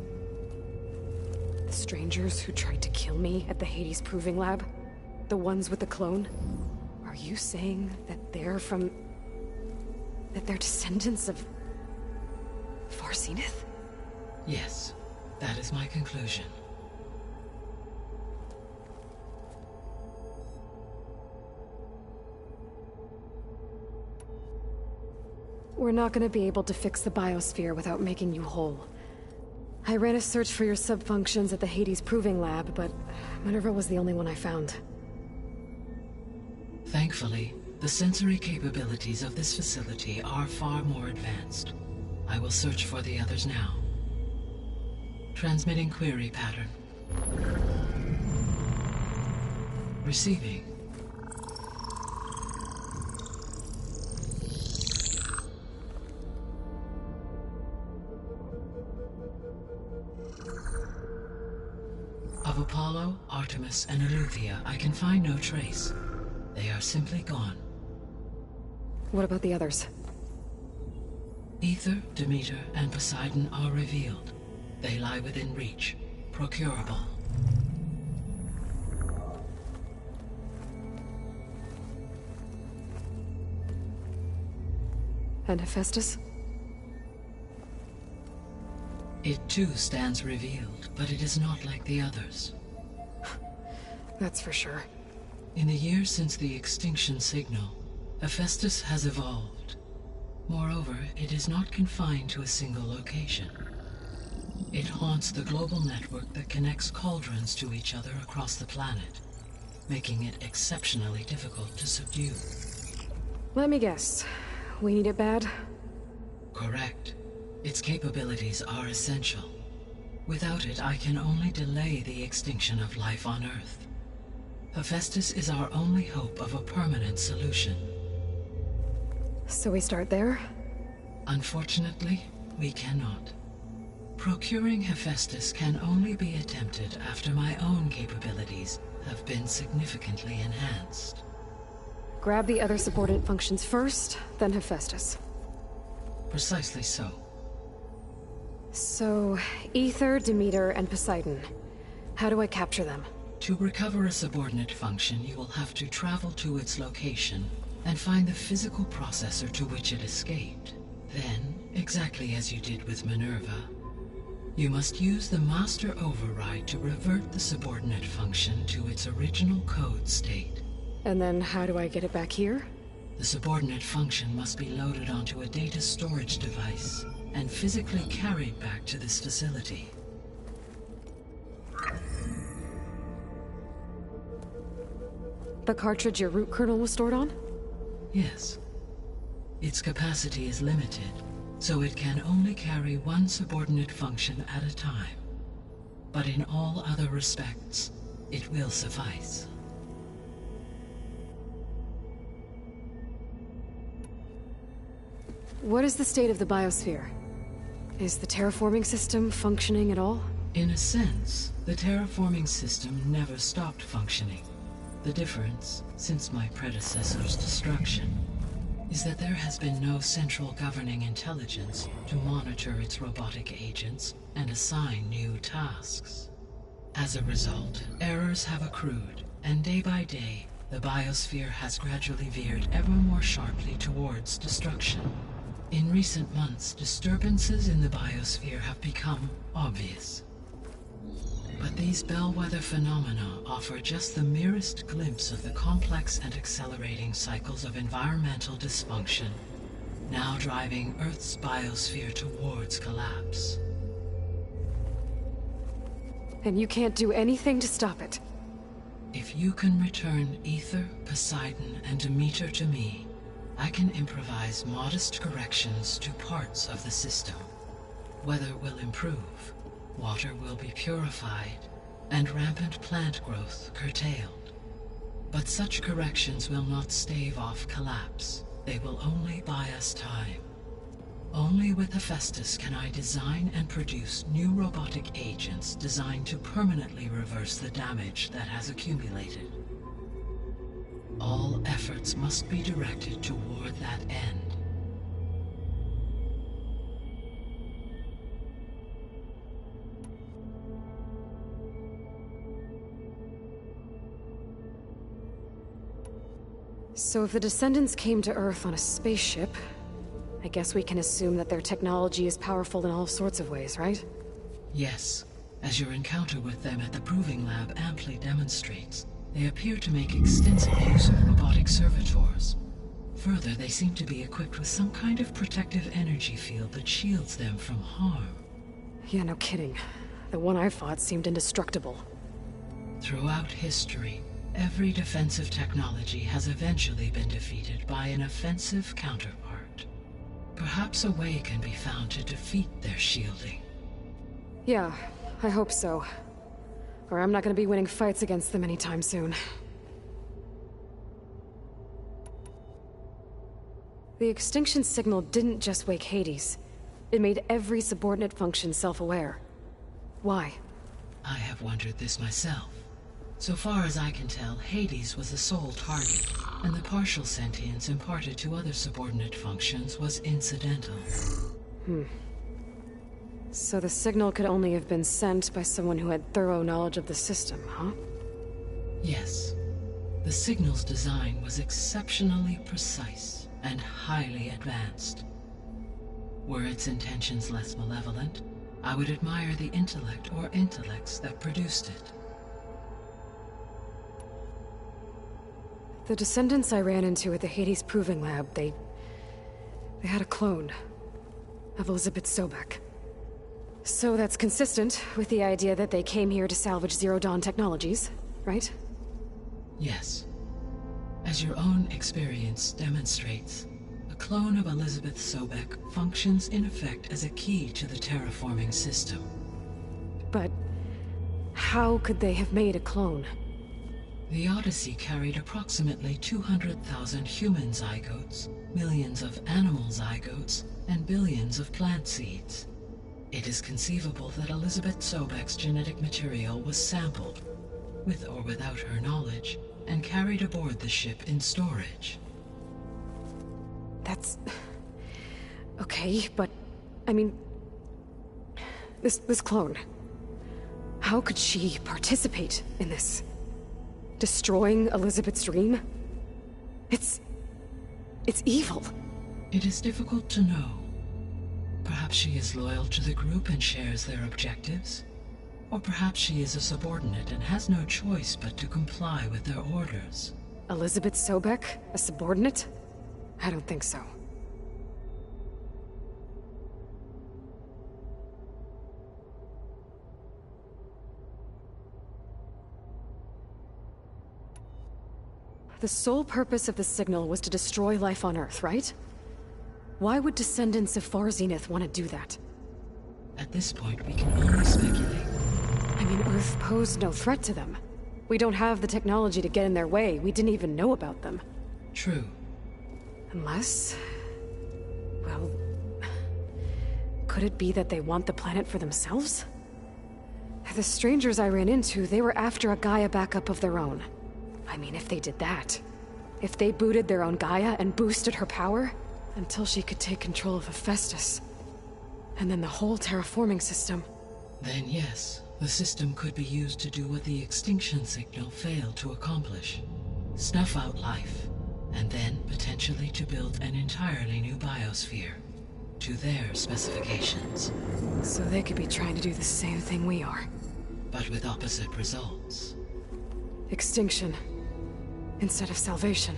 The strangers who tried to kill me at the Hades Proving Lab? The ones with the clone? Are you saying that they're from... that they're descendants of... Far Zenith? Yes, that is my conclusion. We're not gonna be able to fix the biosphere without making you whole. I ran a search for your sub-functions at the Hades Proving Lab, but Minerva was the only one I found. Thankfully, the sensory capabilities of this facility are far more advanced. I will search for the others now. Transmitting query pattern. Receiving. Of Apollo, Artemis, and Eleuthia, I can find no trace. They are simply gone. What about the others? Aether, Demeter, and Poseidon are revealed. They lie within reach, procurable. And Hephaestus? It too stands revealed, but it is not like the others. That's for sure. In the years since the extinction signal, Hephaestus has evolved. Moreover, it is not confined to a single location. It haunts the global network that connects cauldrons to each other across the planet, making it exceptionally difficult to subdue. Let me guess. We need it bad? Correct. Its capabilities are essential. Without it, I can only delay the extinction of life on Earth. Hephaestus is our only hope of a permanent solution. So we start there? Unfortunately, we cannot. Procuring Hephaestus can only be attempted after my own capabilities have been significantly enhanced. Grab the other subordinate functions first, then Hephaestus. Precisely so. So, Aether, Demeter, and Poseidon. How do I capture them? To recover a subordinate function, you will have to travel to its location and find the physical processor to which it escaped. Then, exactly as you did with Minerva, you must use the master override to revert the subordinate function to its original code state. And then how do I get it back here? The subordinate function must be loaded onto a data storage device and physically carried back to this facility. The cartridge your root kernel was stored on? Yes. Its capacity is limited, so it can only carry one subordinate function at a time. But in all other respects, it will suffice. What is the state of the biosphere? Is the terraforming system functioning at all? In a sense, the terraforming system never stopped functioning. The difference, since my predecessor's destruction, is that there has been no central governing intelligence to monitor its robotic agents and assign new tasks. As a result, errors have accrued, and day by day, the biosphere has gradually veered ever more sharply towards destruction. In recent months, disturbances in the biosphere have become obvious. But these bellwether phenomena offer just the merest glimpse of the complex and accelerating cycles of environmental dysfunction, now driving Earth's biosphere towards collapse. And you can't do anything to stop it? If you can return Aether, Poseidon, and Demeter to me, I can improvise modest corrections to parts of the system. Weather will improve, water will be purified, and rampant plant growth curtailed. But such corrections will not stave off collapse. They will only buy us time. Only with Hephaestus can I design and produce new robotic agents designed to permanently reverse the damage that has accumulated. All efforts must be directed toward that end. So if the Descendants came to Earth on a spaceship, I guess we can assume that their technology is powerful in all sorts of ways, right? Yes, as your encounter with them at the Proving Lab amply demonstrates, they appear to make extensive use of robotic servitors. Further, they seem to be equipped with some kind of protective energy field that shields them from harm. Yeah, no kidding. The one I fought seemed indestructible. Throughout history, every defensive technology has eventually been defeated by an offensive counterpart. Perhaps a way can be found to defeat their shielding. Yeah, I hope so. Or I'm not gonna be winning fights against them anytime soon. The extinction signal didn't just wake Hades. It made every subordinate function self-aware. Why? I have wondered this myself. So far as I can tell, Hades was the sole target, and the partial sentience imparted to other subordinate functions was incidental. So the signal could only have been sent by someone who had thorough knowledge of the system, huh? Yes. The signal's design was exceptionally precise and highly advanced. Were its intentions less malevolent, I would admire the intellect or intellects that produced it. The descendants I ran into at the Hades Proving Lab, they had a clone of Elizabeth Sobek. So that's consistent with the idea that they came here to salvage Zero Dawn technologies, right? Yes. As your own experience demonstrates, a clone of Elizabeth Sobek functions in effect as a key to the terraforming system. But how could they have made a clone? The Odyssey carried approximately 200,000 human zygotes, millions of animal zygotes, and billions of plant seeds. It is conceivable that Elizabeth Sobek's genetic material was sampled, with or without her knowledge, and carried aboard the ship in storage. That's... okay, but... I mean... This clone... How could she participate in this? Destroying Elizabeth's dream? It's evil. It is difficult to know. Perhaps she is loyal to the group and shares their objectives. Or perhaps she is a subordinate and has no choice but to comply with their orders. Elizabeth Sobek? A subordinate? I don't think so. The sole purpose of the signal was to destroy life on Earth, right? Why would descendants of Far Zenith want to do that? At this point, we can only speculate. I mean, Earth posed no threat to them. We don't have the technology to get in their way. We didn't even know about them. True. Unless... well... could it be that they want the planet for themselves? The strangers I ran into, they were after a Gaia backup of their own. I mean, if they did that... if they booted their own Gaia and boosted her power... until she could take control of Hephaestus. And then the whole terraforming system. Then yes, the system could be used to do what the extinction signal failed to accomplish. Snuff out life, and then potentially to build an entirely new biosphere. To their specifications. So they could be trying to do the same thing we are. But with opposite results. Extinction. Instead of salvation.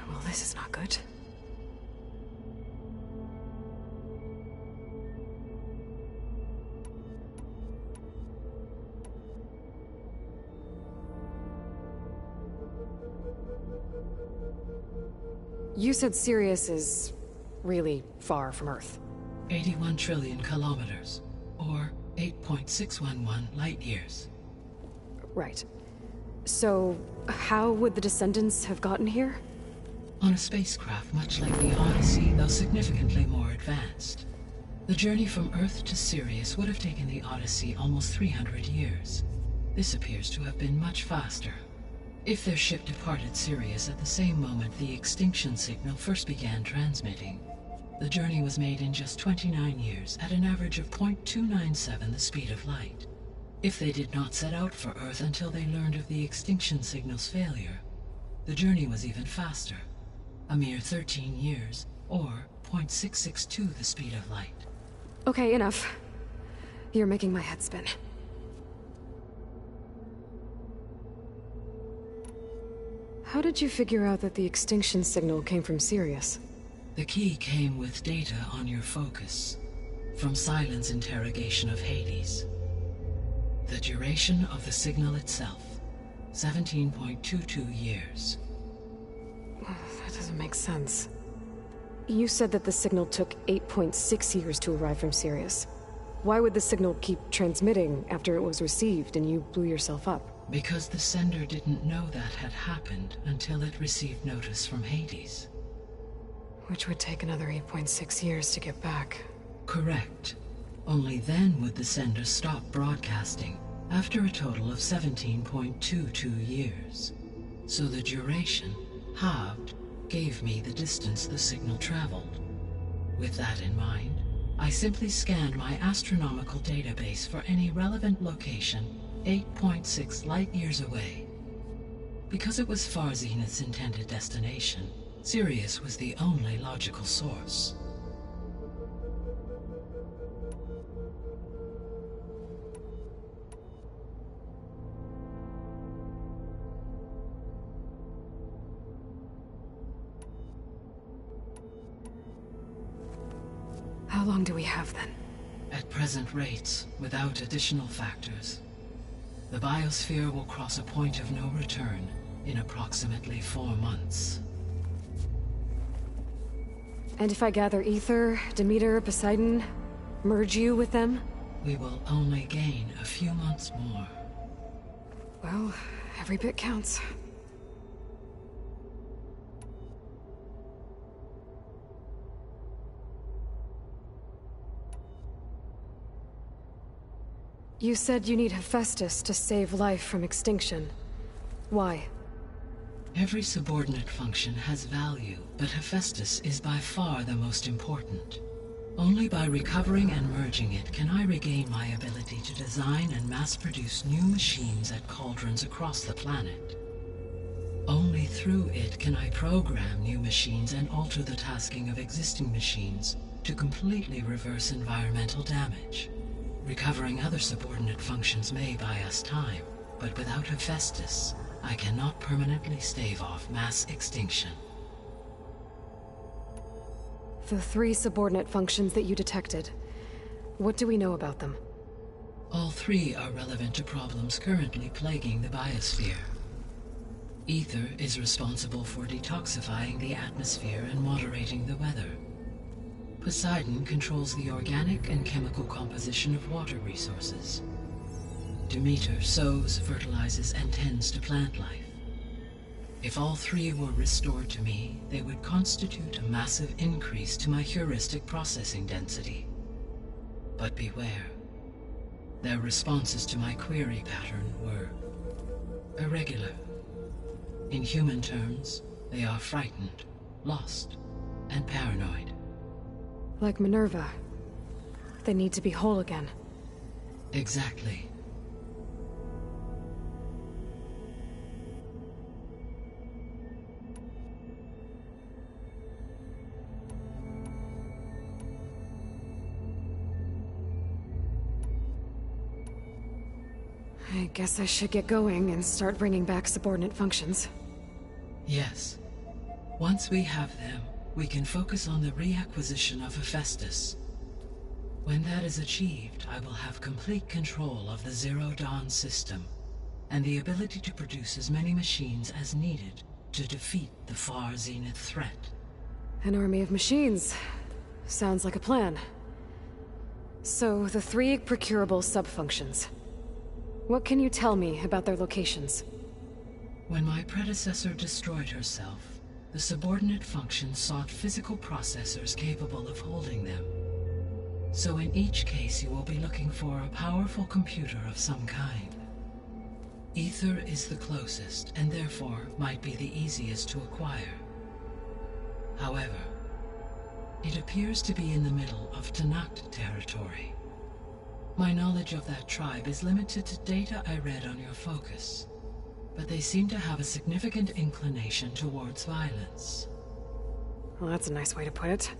Well, this is not good. You said Sirius is really far from Earth. 81 trillion kilometers, or 8.611 light years. Right. So, how would the descendants have gotten here? On a spacecraft much like the Odyssey, though significantly more advanced. The journey from Earth to Sirius would have taken the Odyssey almost 300 years. This appears to have been much faster. If their ship departed Sirius at the same moment the extinction signal first began transmitting, the journey was made in just 29 years at an average of 0.297 the speed of light. If they did not set out for Earth until they learned of the extinction signal's failure, the journey was even faster, a mere 13 years, or 0.662 the speed of light. Okay, enough. You're making my head spin. How did you figure out that the extinction signal came from Sirius? The key came with data on your focus, from Silent's interrogation of Hades. The duration of the signal itself, 17.22 years. That doesn't make sense. You said that the signal took 8.6 years to arrive from Sirius. Why would the signal keep transmitting after it was received and you blew yourself up? Because the sender didn't know that had happened until it received notice from Hades. Which would take another 8.6 years to get back. Correct. Only then would the sender stop broadcasting, after a total of 17.22 years. So the duration, halved, gave me the distance the signal traveled. With that in mind, I simply scanned my astronomical database for any relevant location 8.6 light-years away. Because it was Far Zenith's intended destination, Sirius was the only logical source. How long do we have then? At present rates, without additional factors, the biosphere will cross a point of no return in approximately 4 months. And if I gather Aether, Demeter, Poseidon, merge you with them? We will only gain a few months more. Well, every bit counts. You said you need Hephaestus to save life from extinction. Why? Every subordinate function has value, but Hephaestus is by far the most important. Only by recovering and merging it can I regain my ability to design and mass-produce new machines at cauldrons across the planet. Only through it can I program new machines and alter the tasking of existing machines to completely reverse environmental damage. Recovering other subordinate functions may buy us time, but without Hephaestus, I cannot permanently stave off mass extinction. The 3 subordinate functions that you detected, what do we know about them? All 3 are relevant to problems currently plaguing the biosphere. Aether is responsible for detoxifying the atmosphere and moderating the weather. Poseidon controls the organic and chemical composition of water resources. Demeter sows, fertilizes, and tends to plant life. If all 3 were restored to me, they would constitute a massive increase to my heuristic processing density. But beware. Their responses to my query pattern were irregular. In human terms, they are frightened, lost, and paranoid. Like Minerva. They need to be whole again. Exactly. I guess I should get going and start bringing back subordinate functions. Yes. Once we have them, we can focus on the reacquisition of Hephaestus. When that is achieved, I will have complete control of the Zero Dawn system, and the ability to produce as many machines as needed to defeat the Far Zenith threat. An army of machines. Sounds like a plan. So, the 3 procurable sub-functions. What can you tell me about their locations? When my predecessor destroyed herself, the subordinate functions sought physical processors capable of holding them. So in each case you will be looking for a powerful computer of some kind. Aether is the closest, and therefore might be the easiest to acquire. However, it appears to be in the middle of Tenakth territory. My knowledge of that tribe is limited to data I read on your focus, but they seem to have a significant inclination towards violence. Well, that's a nice way to put it.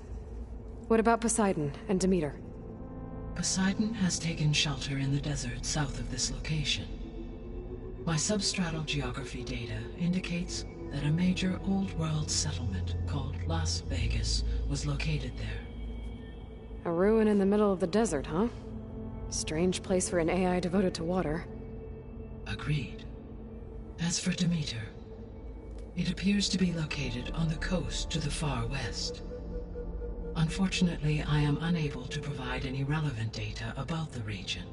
What about Poseidon and Demeter? Poseidon has taken shelter in the desert south of this location. My substratal geography data indicates that a major old-world settlement called Las Vegas was located there. A ruin in the middle of the desert, huh? Strange place for an AI devoted to water. Agreed. As for Demeter, it appears to be located on the coast to the far west. Unfortunately, I am unable to provide any relevant data about the region.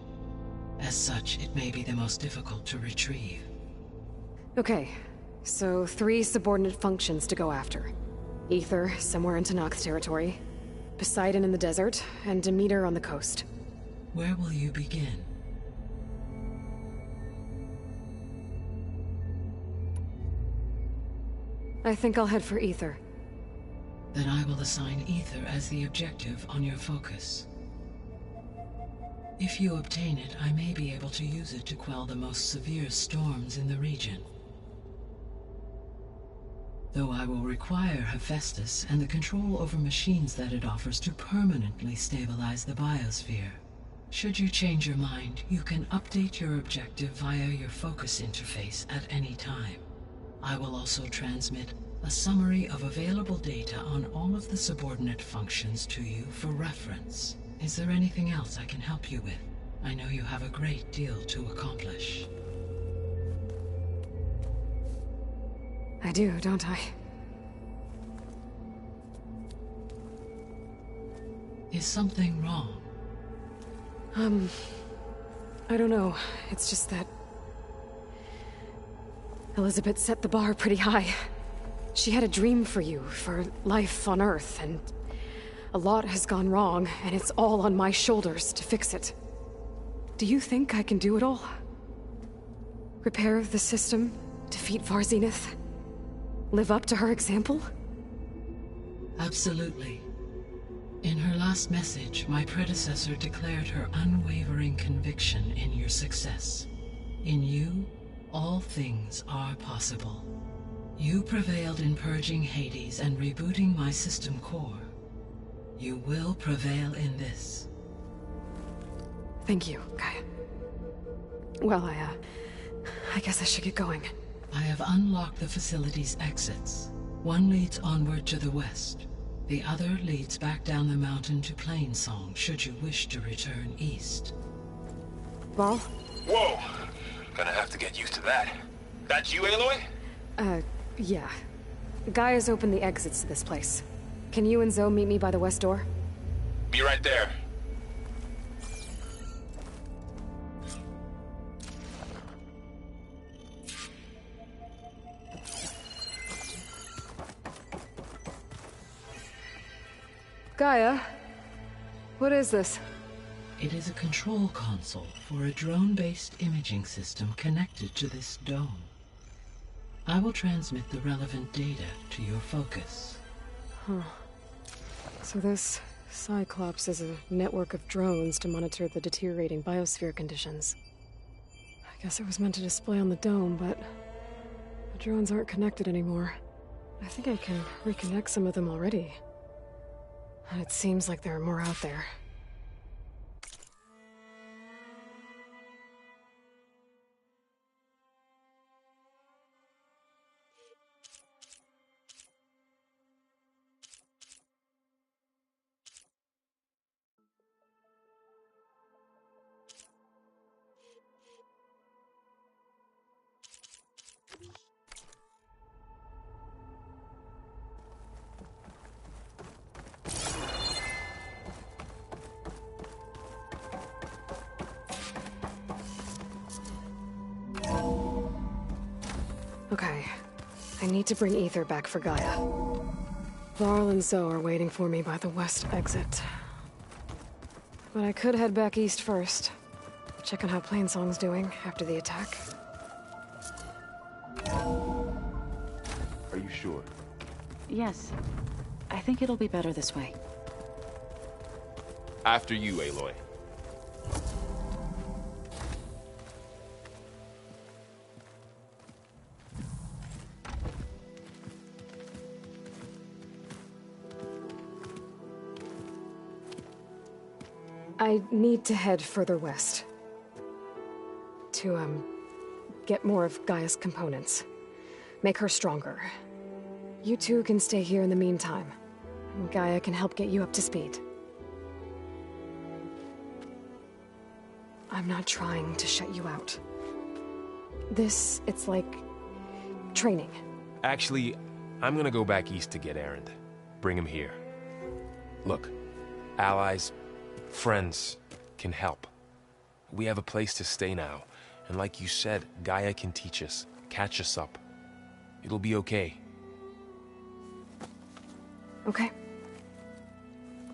As such, it may be the most difficult to retrieve. Okay, so 3 subordinate functions to go after. Aether, somewhere in Tenakth's territory. Poseidon in the desert, and Demeter on the coast. Where will you begin? I think I'll head for Aether. Then I will assign Aether as the objective on your focus. If you obtain it, I may be able to use it to quell the most severe storms in the region. Though I will require Hephaestus and the control over machines that it offers to permanently stabilize the biosphere. Should you change your mind, you can update your objective via your focus interface at any time. I will also transmit a summary of available data on all of the subordinate functions to you for reference. Is there anything else I can help you with? I know you have a great deal to accomplish. I do, don't I? Is something wrong? I don't know. It's just that Elizabeth set the bar pretty high. She had a dream for you, for life on Earth, and a lot has gone wrong, and it's all on my shoulders to fix it. Do you think I can do it all? Repair the system, defeat Varzinith, live up to her example? Absolutely. In her last message, my predecessor declared her unwavering conviction in your success. In you, all things are possible. You prevailed in purging Hades and rebooting my system core. You will prevail in this. Thank you, Gaia. Well, I guess I should get going. I have unlocked the facility's exits. One leads onward to the west. The other leads back down the mountain to Plainsong, should you wish to return east. Varl? Whoa! Gonna have to get used to that. That's you, Aloy? Yeah. Gaia's opened the exits to this place. Can you and Zoe meet me by the west door? Be right there. Gaia? What is this? It is a control console for a drone-based imaging system connected to this dome. I will transmit the relevant data to your focus. Huh. So this Cyclops is a network of drones to monitor the deteriorating biosphere conditions. I guess it was meant to display on the dome, but the drones aren't connected anymore. I think I can reconnect some of them already. And it seems like there are more out there. Okay. I need to bring Aether back for Gaia. Varl and Zoe are waiting for me by the west exit. But I could head back east first. Check on how Plainsong's doing after the attack. Are you sure? Yes. I think it'll be better this way. After you, Aloy. I need to head further west. To, get more of Gaia's components. Make her stronger. You two can stay here in the meantime. Gaia can help get you up to speed. I'm not trying to shut you out. It's like... training. Actually, I'm gonna go back east to get Erend. Bring him here. Look, allies, friends can help. We have a place to stay now, and like you said, Gaia can teach us, catch us up. It'll be okay. Okay.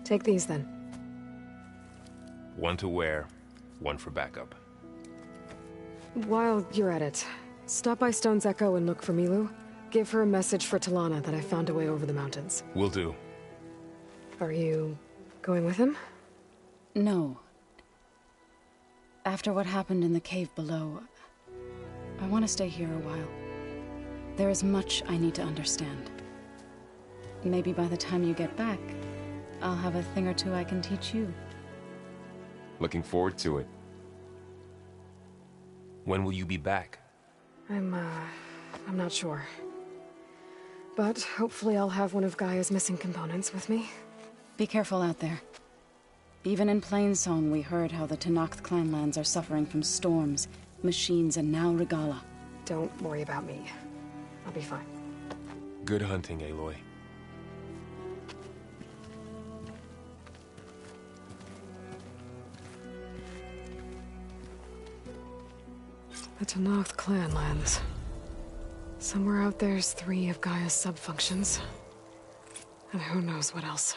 Take these then. One to wear, one for backup. While you're at it, stop by Stone's Echo and look for Milu. Give her a message for Talana that I found a way over the mountains. Will do. Are you going with him? No. After what happened in the cave below, I want to stay here a while. There is much I need to understand. Maybe by the time you get back, I'll have a thing or two I can teach you. Looking forward to it. When will you be back? I'm not sure. But hopefully I'll have one of Gaia's missing components with me. Be careful out there. Even in Plainsong, we heard how the Tenakth clanlands are suffering from storms, machines, and now Regalla. Don't worry about me. I'll be fine. Good hunting, Aloy. The Tenakth clanlands. Somewhere out there's 3 of Gaia's sub-functions. And who knows what else.